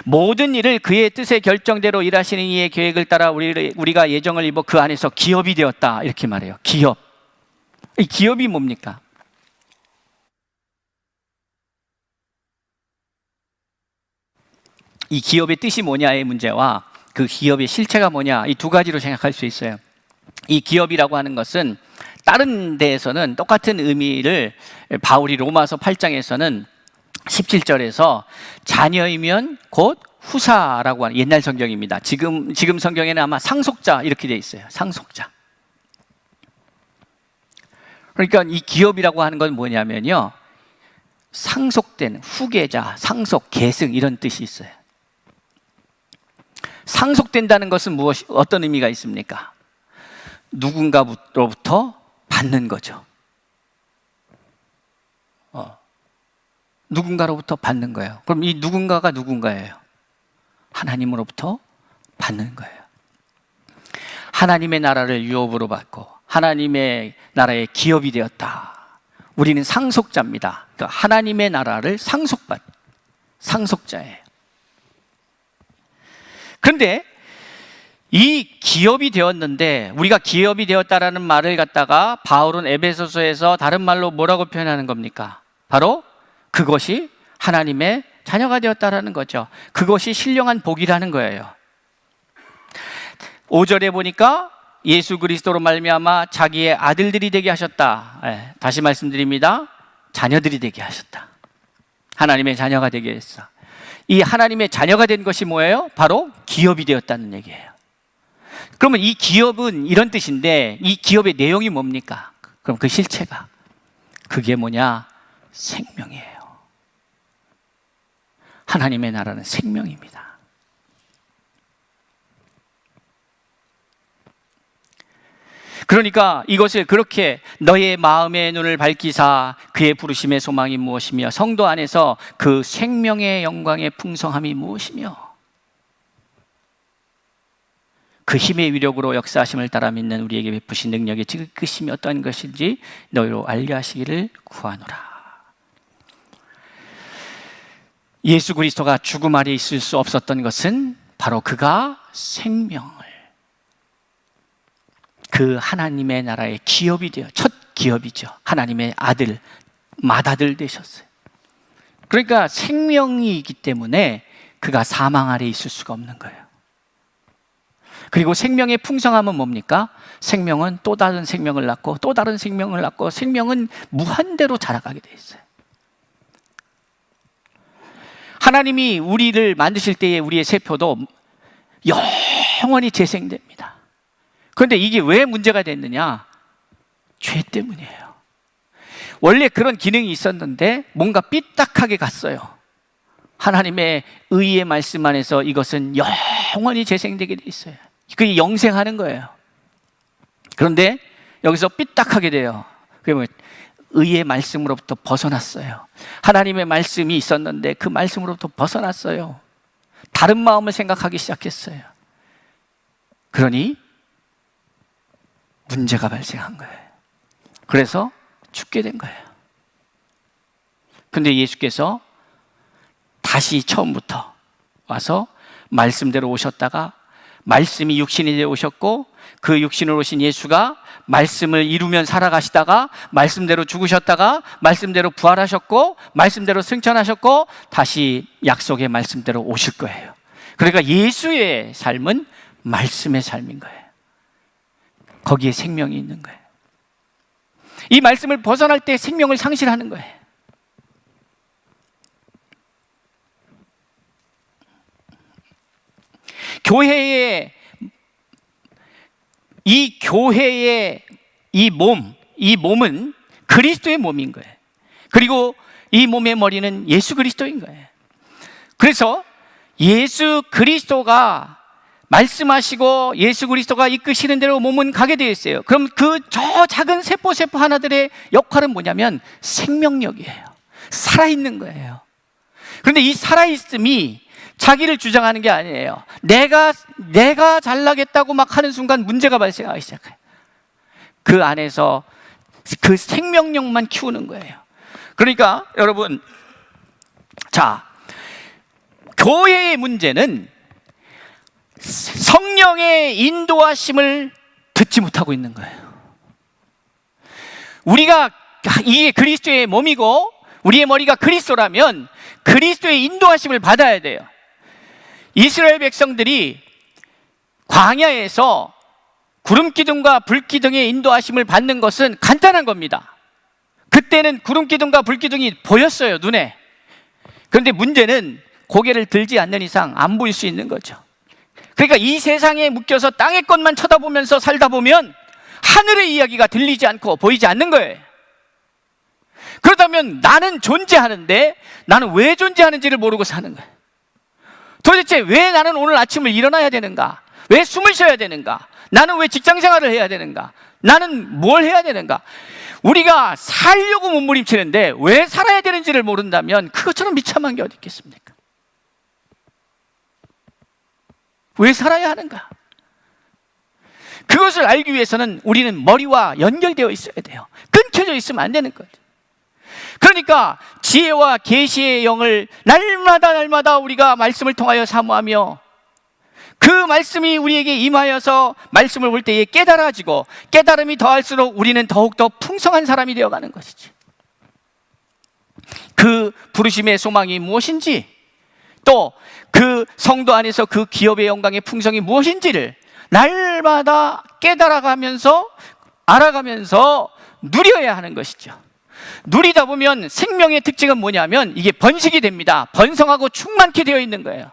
[SPEAKER 1] 모든 일을 그의 뜻의 결정대로 일하시는 이의 계획을 따라 우리가 예정을 입어 그 안에서 기업이 되었다, 이렇게 말해요. 기업. 이 기업이 뭡니까? 이 기업의 뜻이 뭐냐의 문제와 그 기업의 실체가 뭐냐, 이 두 가지로 생각할 수 있어요. 이 기업이라고 하는 것은 다른 데에서는 똑같은 의미를 바울이 로마서 8장에서는 17절에서 자녀이면 곧 후사라고 하는 옛날 성경입니다. 지금 성경에는 아마 상속자 이렇게 돼 있어요. 상속자. 그러니까 이 기업이라고 하는 건 뭐냐면요, 상속된 후계자, 상속, 계승 이런 뜻이 있어요. 상속된다는 것은 어떤 의미가 있습니까? 누군가로부터 받는 거죠. 누군가로부터 받는 거예요. 그럼 이 누군가가 누군가예요? 하나님으로부터 받는 거예요. 하나님의 나라를 유업으로 받고 하나님의 나라의 기업이 되었다. 우리는 상속자입니다. 그러니까 하나님의 나라를 상속자예요. 그런데 이 기업이 되었는데, 우리가 기업이 되었다라는 말을 갖다가 바울은 에베소서에서 다른 말로 뭐라고 표현하는 겁니까? 바로 그것이 하나님의 자녀가 되었다라는 거죠. 그것이 신령한 복이라는 거예요. 5절에 보니까 예수 그리스도로 말미암아 자기의 아들들이 되게 하셨다. 다시 말씀드립니다. 자녀들이 되게 하셨다. 하나님의 자녀가 되게 했어. 이 하나님의 자녀가 된 것이 뭐예요? 바로 기업이 되었다는 얘기예요. 그러면 이 기업은 이런 뜻인데, 이 기업의 내용이 뭡니까? 그럼 그 실체가, 그게 뭐냐? 생명이에요. 하나님의 나라는 생명입니다. 그러니까 이것을 그렇게 너의 마음의 눈을 밝히사 그의 부르심의 소망이 무엇이며 성도 안에서 그 생명의 영광의 풍성함이 무엇이며 그 힘의 위력으로 역사하심을 따라 믿는 우리에게 베푸신 능력의 지극히심이 어떠한 것인지 너희로 알게 하시기를 구하노라. 예수 그리스도가 죽음 아래 있을 수 없었던 것은 바로 그가 생명을, 그 하나님의 나라의 기업이 되어, 첫 기업이죠. 하나님의 아들, 맏아들 되셨어요. 그러니까 생명이기 때문에 그가 사망 아래 있을 수가 없는 거예요. 그리고 생명의 풍성함은 뭡니까? 생명은 또 다른 생명을 낳고 또 다른 생명을 낳고 생명은 무한대로 자라가게 돼 있어요. 하나님이 우리를 만드실 때에 우리의 세포도 영원히 재생됩니다. 그런데 이게 왜 문제가 됐느냐? 죄 때문이에요. 원래 그런 기능이 있었는데 뭔가 삐딱하게 갔어요. 하나님의 의의 말씀 안에서 이것은 영원히 재생되게 돼 있어요. 그게 영생하는 거예요. 그런데 여기서 삐딱하게 돼요. 그러면 의의 말씀으로부터 벗어났어요. 하나님의 말씀이 있었는데 그 말씀으로부터 벗어났어요. 다른 마음을 생각하기 시작했어요. 그러니 문제가 발생한 거예요. 그래서 죽게 된 거예요. 그런데 예수께서 다시 처음부터 와서 말씀대로 오셨다가 말씀이 육신이 되어 오셨고 그 육신으로 오신 예수가 말씀을 이루면 살아가시다가 말씀대로 죽으셨다가 말씀대로 부활하셨고 말씀대로 승천하셨고 다시 약속의 말씀대로 오실 거예요. 그러니까 예수의 삶은 말씀의 삶인 거예요. 거기에 생명이 있는 거예요. 이 말씀을 벗어날 때 생명을 상실하는 거예요. 교회의 이 몸은 그리스도의 몸인 거예요. 그리고 이 몸의 머리는 예수 그리스도인 거예요. 그래서 예수 그리스도가 말씀하시고 예수 그리스도가 이끄시는 대로 몸은 가게 되어 있어요. 그럼 저 작은 세포 하나들의 역할은 뭐냐면 생명력이에요. 살아있는 거예요. 그런데 이 살아있음이 자기를 주장하는 게 아니에요. 내가 잘나겠다고 막 하는 순간 문제가 발생하기 시작해요. 그 안에서 그 생명력만 키우는 거예요. 그러니까 여러분, 자, 교회의 문제는 성령의 인도하심을 듣지 못하고 있는 거예요. 우리가 이게 그리스도의 몸이고 우리의 머리가 그리스도라면 그리스도의 인도하심을 받아야 돼요. 이스라엘 백성들이 광야에서 구름 기둥과 불 기둥의 인도하심을 받는 것은 간단한 겁니다. 그때는 구름 기둥과 불 기둥이 보였어요, 눈에. 그런데 문제는 고개를 들지 않는 이상 안 보일 수 있는 거죠. 그러니까 이 세상에 묶여서 땅의 것만 쳐다보면서 살다 보면 하늘의 이야기가 들리지 않고 보이지 않는 거예요. 그렇다면 나는 존재하는데 나는 왜 존재하는지를 모르고 사는 거예요. 도대체 왜 나는 오늘 아침을 일어나야 되는가? 왜 숨을 쉬어야 되는가? 나는 왜 직장 생활을 해야 되는가? 나는 뭘 해야 되는가? 우리가 살려고 몸부림치는데 왜 살아야 되는지를 모른다면 그것처럼 비참한 게 어디 있겠습니까? 왜 살아야 하는가? 그것을 알기 위해서는 우리는 머리와 연결되어 있어야 돼요. 끊겨져 있으면 안 되는 거죠. 그러니까 지혜와 계시의 영을 날마다 우리가 말씀을 통하여 사모하며 그 말씀이 우리에게 임하여서 말씀을 볼 때에 깨달아지고 깨달음이 더할수록 우리는 더욱더 풍성한 사람이 되어가는 것이지. 그 부르심의 소망이 무엇인지, 또 그 성도 안에서 그 기업의 영광의 풍성이 무엇인지를 날마다 깨달아가면서 알아가면서 누려야 하는 것이죠. 누리다 보면 생명의 특징은 뭐냐면 이게 번식이 됩니다. 번성하고 충만케 되어 있는 거예요.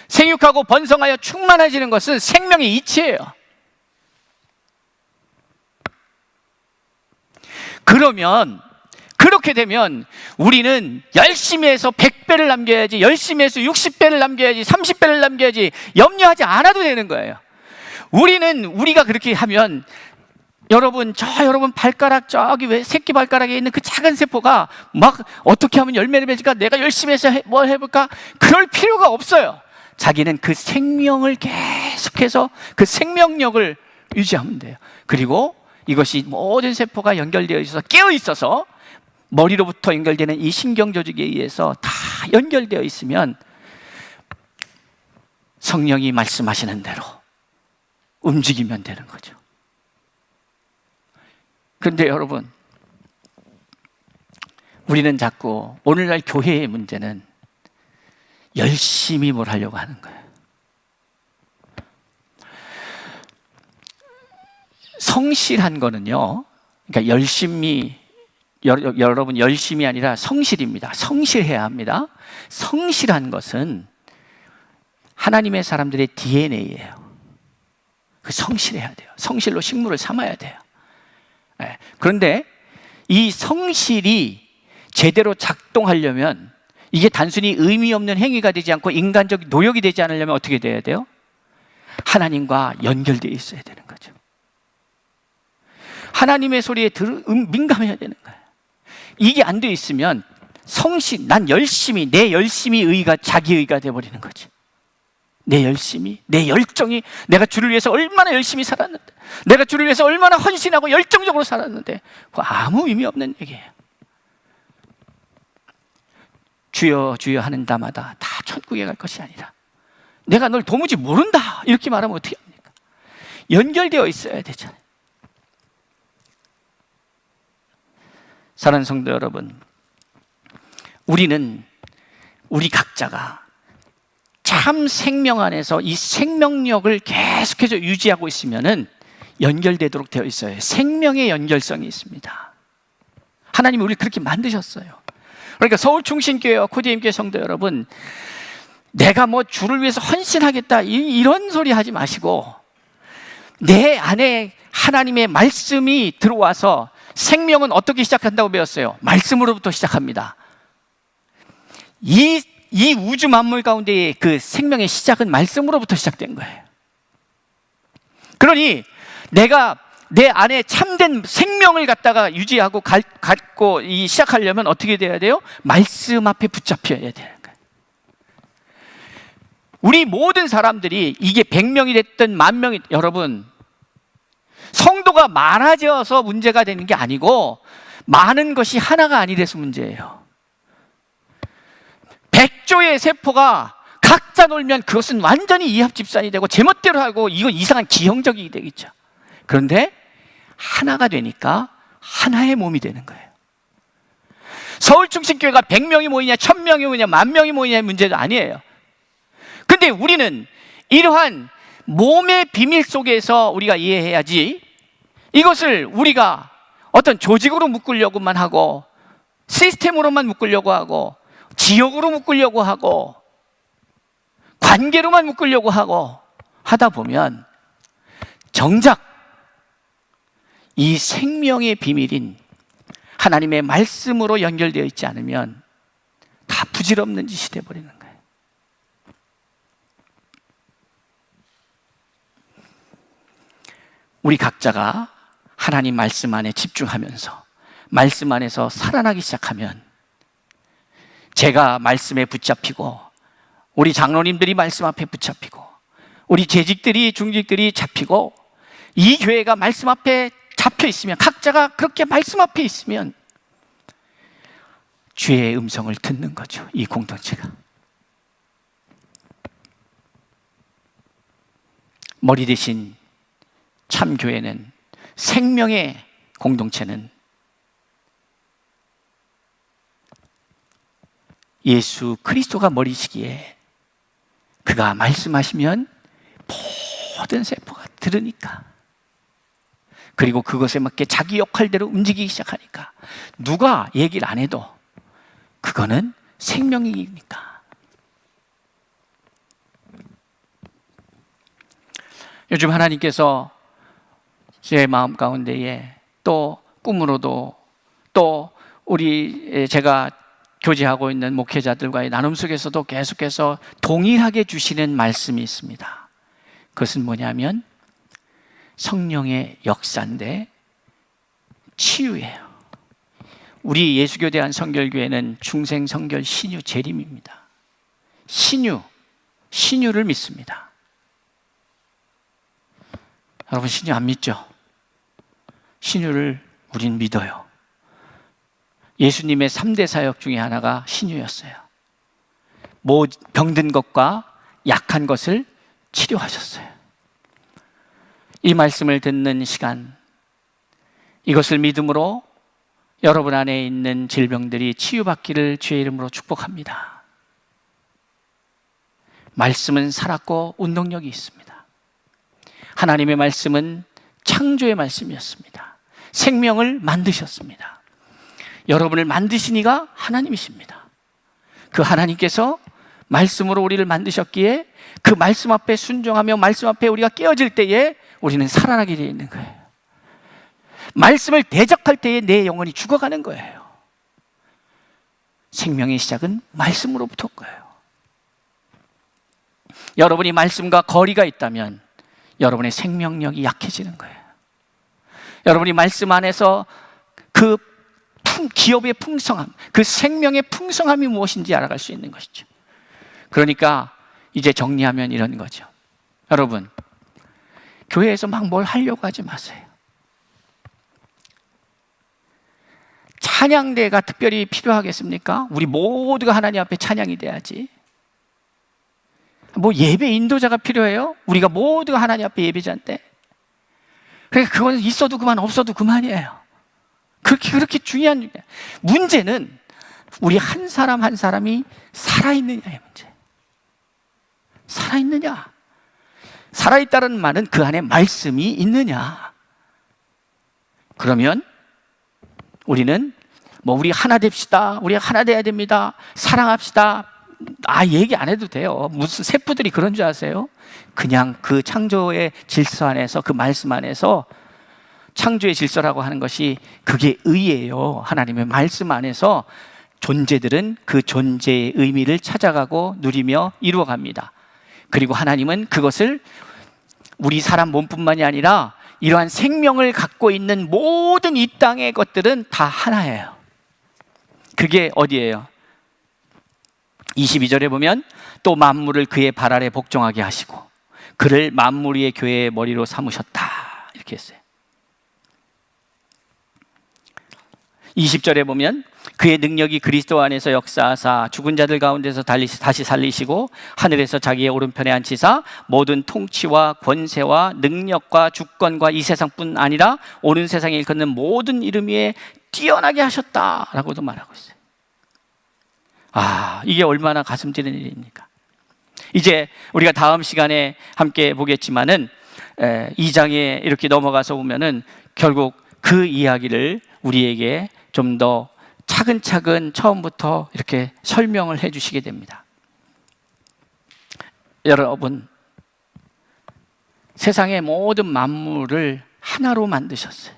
[SPEAKER 1] 생육하고 번성하여 충만해지는 것은 생명의 이치예요. 그러면 그렇게 되면 우리는 열심히 해서 100배를 남겨야지, 열심히 해서 60배를 남겨야지, 30배를 남겨야지 염려하지 않아도 되는 거예요. 우리가 그렇게 하면 여러분 발가락 저기 왜 새끼 발가락에 있는 그 작은 세포가 막 어떻게 하면 열매를 맺을까? 내가 열심히 해서 뭘 해볼까? 그럴 필요가 없어요. 자기는 그 생명을 계속해서 그 생명력을 유지하면 돼요. 그리고 이것이 모든 세포가 연결되어 있어서 깨어 있어서 머리로부터 연결되는 이 신경조직에 의해서 다 연결되어 있으면 성령이 말씀하시는 대로 움직이면 되는 거죠. 그런데 여러분, 우리는 자꾸 오늘날 교회의 문제는 열심히 뭘 하려고 하는 거예요. 성실한 거는요, 그러니까 여러분 열심이 아니라 성실입니다. 성실해야 합니다. 성실한 것은 하나님의 사람들의 DNA예요. 그 성실해야 돼요. 성실로 식물을 삼아야 돼요. 네. 그런데 이 성실이 제대로 작동하려면 이게 단순히 의미 없는 행위가 되지 않고 인간적 노력이 되지 않으려면 어떻게 돼야 돼요? 하나님과 연결되어 있어야 되는 거죠. 하나님의 소리에 민감해야 되는 거예요. 이게 안 돼 있으면 난 열심히, 내 열심히 의가 자기 의가 돼버리는 거지. 내 열심히, 내 열정이, 내가 주를 위해서 얼마나 열심히 살았는데, 내가 주를 위해서 얼마나 헌신하고 열정적으로 살았는데, 그거 아무 의미 없는 얘기예요. 주여 주여 하는 자마다 다 천국에 갈 것이 아니라 내가 널 도무지 모른다 이렇게 말하면 어떻게 합니까? 연결되어 있어야 되잖아요. 사랑하는 성도 여러분, 우리 각자가 참 생명 안에서 이 생명력을 계속해서 유지하고 있으면은 연결되도록 되어 있어요. 생명의 연결성이 있습니다. 하나님이 우리를 그렇게 만드셨어요. 그러니까 서울충신교회와 코디임교회 성도 여러분, 내가 뭐 주를 위해서 헌신하겠다 이런 소리 하지 마시고 내 안에 하나님의 말씀이 들어와서 생명은 어떻게 시작한다고 배웠어요? 말씀으로부터 시작합니다. 이 우주 만물 가운데의 그 생명의 시작은 말씀으로부터 시작된 거예요. 그러니 내가 내 안에 참된 생명을 갖다가 유지하고 갖고 시작하려면 어떻게 돼야 돼요? 말씀 앞에 붙잡혀야 되는 거예요. 우리 모든 사람들이 이게 100명이 됐든 10,000명이, 여러분, 성도가 많아져서 문제가 되는 게 아니고 많은 것이 하나가 아니래서 문제예요. 100조의 세포가 각자 놀면 그것은 완전히 이합집산이 되고 제멋대로 하고 이건 이상한 기형적이 되겠죠. 그런데 하나가 되니까 하나의 몸이 되는 거예요. 서울중심교회가 100명이 모이냐 1000명이 모이냐 10,000명이 모이냐의 문제가 아니에요. 근데 우리는 이러한 몸의 비밀 속에서 우리가 이해해야지, 이것을 우리가 어떤 조직으로 묶으려고만 하고 시스템으로만 묶으려고 하고 지역으로 묶으려고 하고 관계로만 묶으려고 하고 하다 보면 정작 이 생명의 비밀인 하나님의 말씀으로 연결되어 있지 않으면 다 부질없는 짓이 되어버리는 거예요. 우리 각자가 하나님 말씀 안에 집중하면서 말씀 안에서 살아나기 시작하면, 제가 말씀에 붙잡히고 우리 장로님들이 말씀 앞에 붙잡히고 우리 재직들이 중직들이 잡히고 이 교회가 말씀 앞에 잡혀 있으면, 각자가 그렇게 말씀 앞에 있으면 주의 음성을 듣는 거죠, 이 공동체가. 머리 대신 참교회는, 생명의 공동체는 예수 그리스도가 머리시기에 그가 말씀하시면 모든 세포가 들으니까, 그리고 그것에 맞게 자기 역할대로 움직이기 시작하니까 누가 얘기를 안 해도 그거는 생명이니까. 요즘 하나님께서 제 마음 가운데에 또 꿈으로도 또 우리 제가 교제하고 있는 목회자들과의 나눔 속에서도 계속해서 동일하게 주시는 말씀이 있습니다. 그것은 뭐냐면 성령의 역사인데 치유예요. 우리 예수교 대한성결교회는 중생성결 신유 재림입니다. 신유를 믿습니다. 여러분, 신유 안 믿죠? 신유를 우린 믿어요. 예수님의 3대 사역 중에 하나가 신유였어요. 병든 것과 약한 것을 치료하셨어요. 이 말씀을 듣는 시간, 이것을 믿음으로 여러분 안에 있는 질병들이 치유받기를 주의 이름으로 축복합니다. 말씀은 살았고 운동력이 있습니다. 하나님의 말씀은 창조의 말씀이었습니다. 생명을 만드셨습니다. 여러분을 만드신 이가 하나님이십니다. 그 하나님께서 말씀으로 우리를 만드셨기에 그 말씀 앞에 순종하며 말씀 앞에 우리가 깨어질 때에 우리는 살아나게 되어 있는 거예요. 말씀을 대적할 때에 내 영혼이 죽어가는 거예요. 생명의 시작은 말씀으로부터인 거예요. 여러분이 말씀과 거리가 있다면 여러분의 생명력이 약해지는 거예요. 여러분이 말씀 안에서 그 기업의 풍성함, 그 생명의 풍성함이 무엇인지 알아갈 수 있는 것이죠. 그러니까 이제 정리하면 이런 거죠. 여러분, 교회에서 막 뭘 하려고 하지 마세요. 찬양대가 특별히 필요하겠습니까? 우리 모두가 하나님 앞에 찬양이 돼야지. 뭐 예배 인도자가 필요해요? 우리가 모두가 하나님 앞에 예배자인데. 그러니까 그건 있어도 그만 없어도 그만이에요. 그렇게 중요한 문제는 우리 한 사람 한 사람이 살아있느냐의 문제. 살아있느냐? 살아있다는 말은 그 안에 말씀이 있느냐? 그러면 우리는 우리 하나 됩시다, 우리 하나 돼야 됩니다, 사랑합시다, 얘기 안 해도 돼요. 무슨 세포들이 그런 줄 아세요? 그냥 그 창조의 질서 안에서, 그 말씀 안에서, 창조의 질서라고 하는 것이 그게 의예요. 하나님의 말씀 안에서 존재들은 그 존재의 의미를 찾아가고 누리며 이루어갑니다. 그리고 하나님은 그것을 우리 사람 몸뿐만이 아니라 이러한 생명을 갖고 있는 모든 이 땅의 것들은 다 하나예요. 그게 어디예요? 22절에 보면 또 만물을 그의 발 아래 복종하게 하시고 그를 만물 위의 교회의 머리로 삼으셨다, 이렇게 했어요. 20절에 보면 그의 능력이 그리스도 안에서 역사하사 죽은 자들 가운데서 다시 살리시고 하늘에서 자기의 오른편에 앉히사 모든 통치와 권세와 능력과 주권과 이 세상뿐 아니라 오는 세상에 일컫는 모든 이름 위에 뛰어나게 하셨다라고도 말하고 있어요. 이게 얼마나 가슴 찌는 일입니까? 이제 우리가 다음 시간에 함께 보겠지만은 2장에 이렇게 넘어가서 보면은 결국 그 이야기를 우리에게 좀 더 차근차근 처음부터 이렇게 설명을 해 주시게 됩니다. 여러분, 세상의 모든 만물을 하나로 만드셨어요.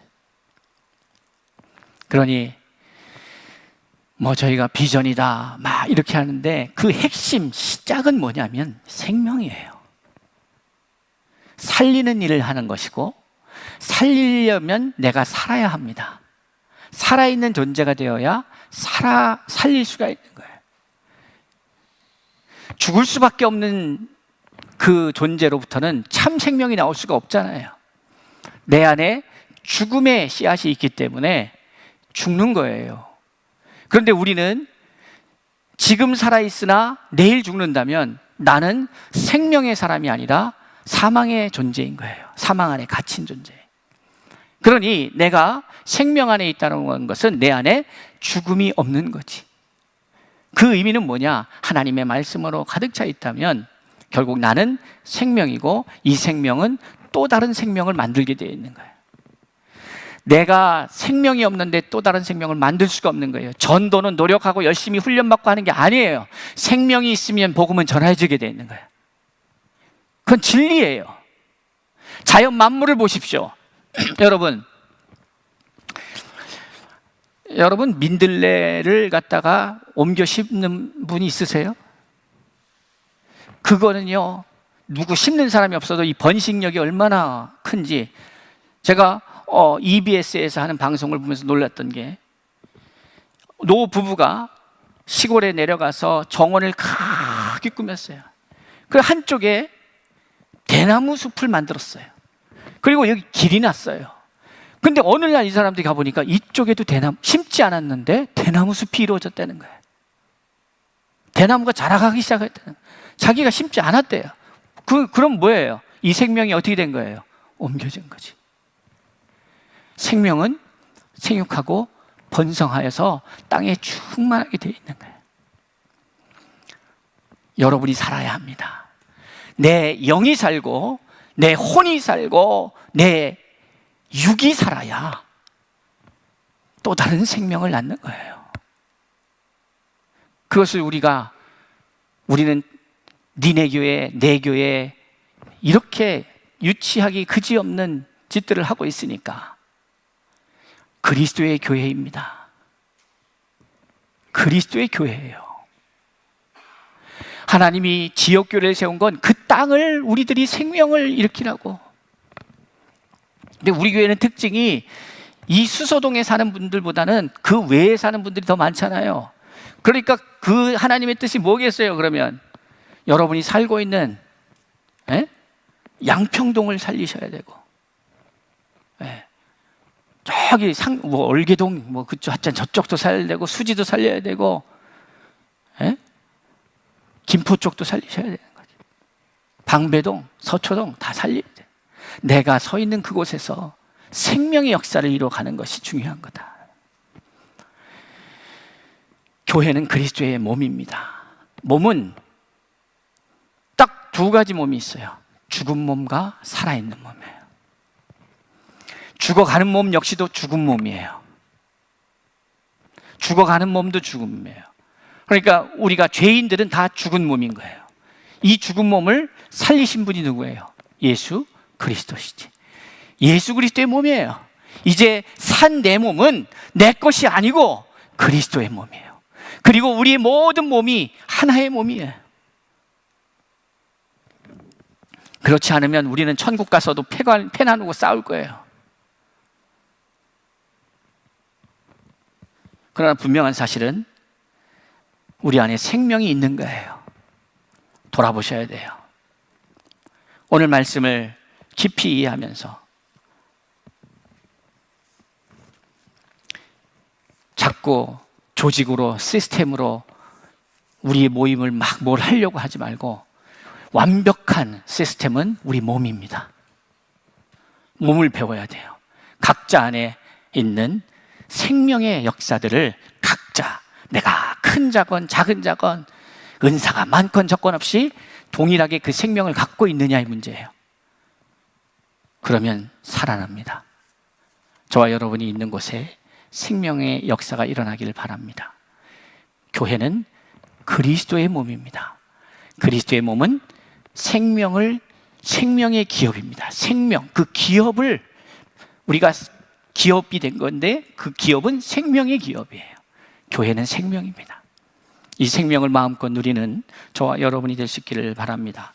[SPEAKER 1] 그러니 저희가 비전이다 막 이렇게 하는데 그 핵심 시작은 뭐냐면 생명이에요. 살리는 일을 하는 것이고, 살리려면 내가 살아야 합니다. 살아있는 존재가 되어야 살릴 수가 있는 거예요. 죽을 수밖에 없는 그 존재로부터는 참 생명이 나올 수가 없잖아요. 내 안에 죽음의 씨앗이 있기 때문에 죽는 거예요. 그런데 우리는 지금 살아있으나 내일 죽는다면 나는 생명의 사람이 아니라 사망의 존재인 거예요. 사망 안에 갇힌 존재. 그러니 내가 생명 안에 있다는 것은 내 안에 죽음이 없는 거지. 그 의미는 뭐냐? 하나님의 말씀으로 가득 차 있다면 결국 나는 생명이고 이 생명은 또 다른 생명을 만들게 되어 있는 거예요. 내가 생명이 없는데 또 다른 생명을 만들 수가 없는 거예요. 전도는 노력하고 열심히 훈련받고 하는 게 아니에요. 생명이 있으면 복음은 전해지게 되어 있는 거예요. 그건 진리예요. 자연 만물을 보십시오. 여러분 민들레를 갖다가 옮겨 심는 분이 있으세요? 그거는요, 누구 심는 사람이 없어도 이 번식력이 얼마나 큰지. 제가 EBS에서 하는 방송을 보면서 놀랐던 게, 노 부부가 시골에 내려가서 정원을 크게 꾸몄어요. 그 한쪽에 대나무 숲을 만들었어요. 그리고 여기 길이 났어요. 근데 어느 날 이 사람들이 가보니까 이쪽에도 대나무, 심지 않았는데 대나무 숲이 이루어졌다는 거예요. 대나무가 자라가기 시작했다는 거예요. 자기가 심지 않았대요. 그럼 뭐예요? 이 생명이 어떻게 된 거예요? 옮겨진 거지. 생명은 생육하고 번성하여서 땅에 충만하게 되어 있는 거예요. 여러분이 살아야 합니다. 내 영이 살고 내 혼이 살고 내 육이 살아야 또 다른 생명을 낳는 거예요. 그것을 우리는 니네 교회, 내 교회 이렇게 유치하기 그지없는 짓들을 하고 있으니까 그리스도의 교회입니다. 그리스도의 교회예요. 하나님이 지역교회를 세운 건 그 땅을 우리들이 생명을 일으키라고. 근데 우리 교회는 특징이 이 수서동에 사는 분들보다는 그 외에 사는 분들이 더 많잖아요. 그러니까 그 하나님의 뜻이 뭐겠어요? 그러면 여러분이 살고 있는 양평동을 살리셔야 되고, 저기 얼개동 그쪽 하여튼 저쪽도 살려야 되고, 수지도 살려야 되고, 김포 쪽도 살리셔야 되는 거지. 방배동, 서초동 다 살려야 돼. 내가 서 있는 그곳에서 생명의 역사를 이루어가는 것이 중요한 거다. 교회는 그리스도의 몸입니다. 몸은 딱 두 가지 몸이 있어요. 죽은 몸과 살아있는 몸이에요. 죽어가는 몸 역시도 죽은 몸이에요. 죽어가는 몸도 죽은 몸이에요. 그러니까 우리가 죄인들은 다 죽은 몸인 거예요. 이 죽은 몸을 살리신 분이 누구예요? 예수 그리스도시지. 예수 그리스도의 몸이에요. 이제 산 내 몸은 내 것이 아니고 그리스도의 몸이에요. 그리고 우리의 모든 몸이 하나의 몸이에요. 그렇지 않으면 우리는 천국 가서도 패 나누고 싸울 거예요. 그러나 분명한 사실은 우리 안에 생명이 있는 거예요. 돌아보셔야 돼요. 오늘 말씀을 깊이 이해하면서 작고 조직으로, 시스템으로 우리의 모임을 막 뭘 하려고 하지 말고 완벽한 시스템은 우리 몸입니다. 몸을 배워야 돼요. 각자 안에 있는 생명의 역사들을 각자, 내가 큰 자건 작은 자건 은사가 많건 적건 없이 동일하게 그 생명을 갖고 있느냐의 문제예요. 그러면 살아납니다. 저와 여러분이 있는 곳에 생명의 역사가 일어나기를 바랍니다. 교회는 그리스도의 몸입니다. 그리스도의 몸은 생명의 기업입니다. 생명, 그 기업을 우리가 기업이 된 건데 그 기업은 생명의 기업이에요. 교회는 생명입니다. 이 생명을 마음껏 누리는 저와 여러분이 될 수 있기를 바랍니다.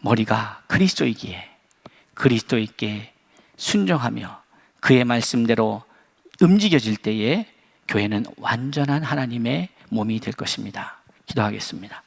[SPEAKER 1] 머리가 그리스도이기에 그리스도께 순종하며 그의 말씀대로 움직여질 때에 교회는 완전한 하나님의 몸이 될 것입니다. 기도하겠습니다.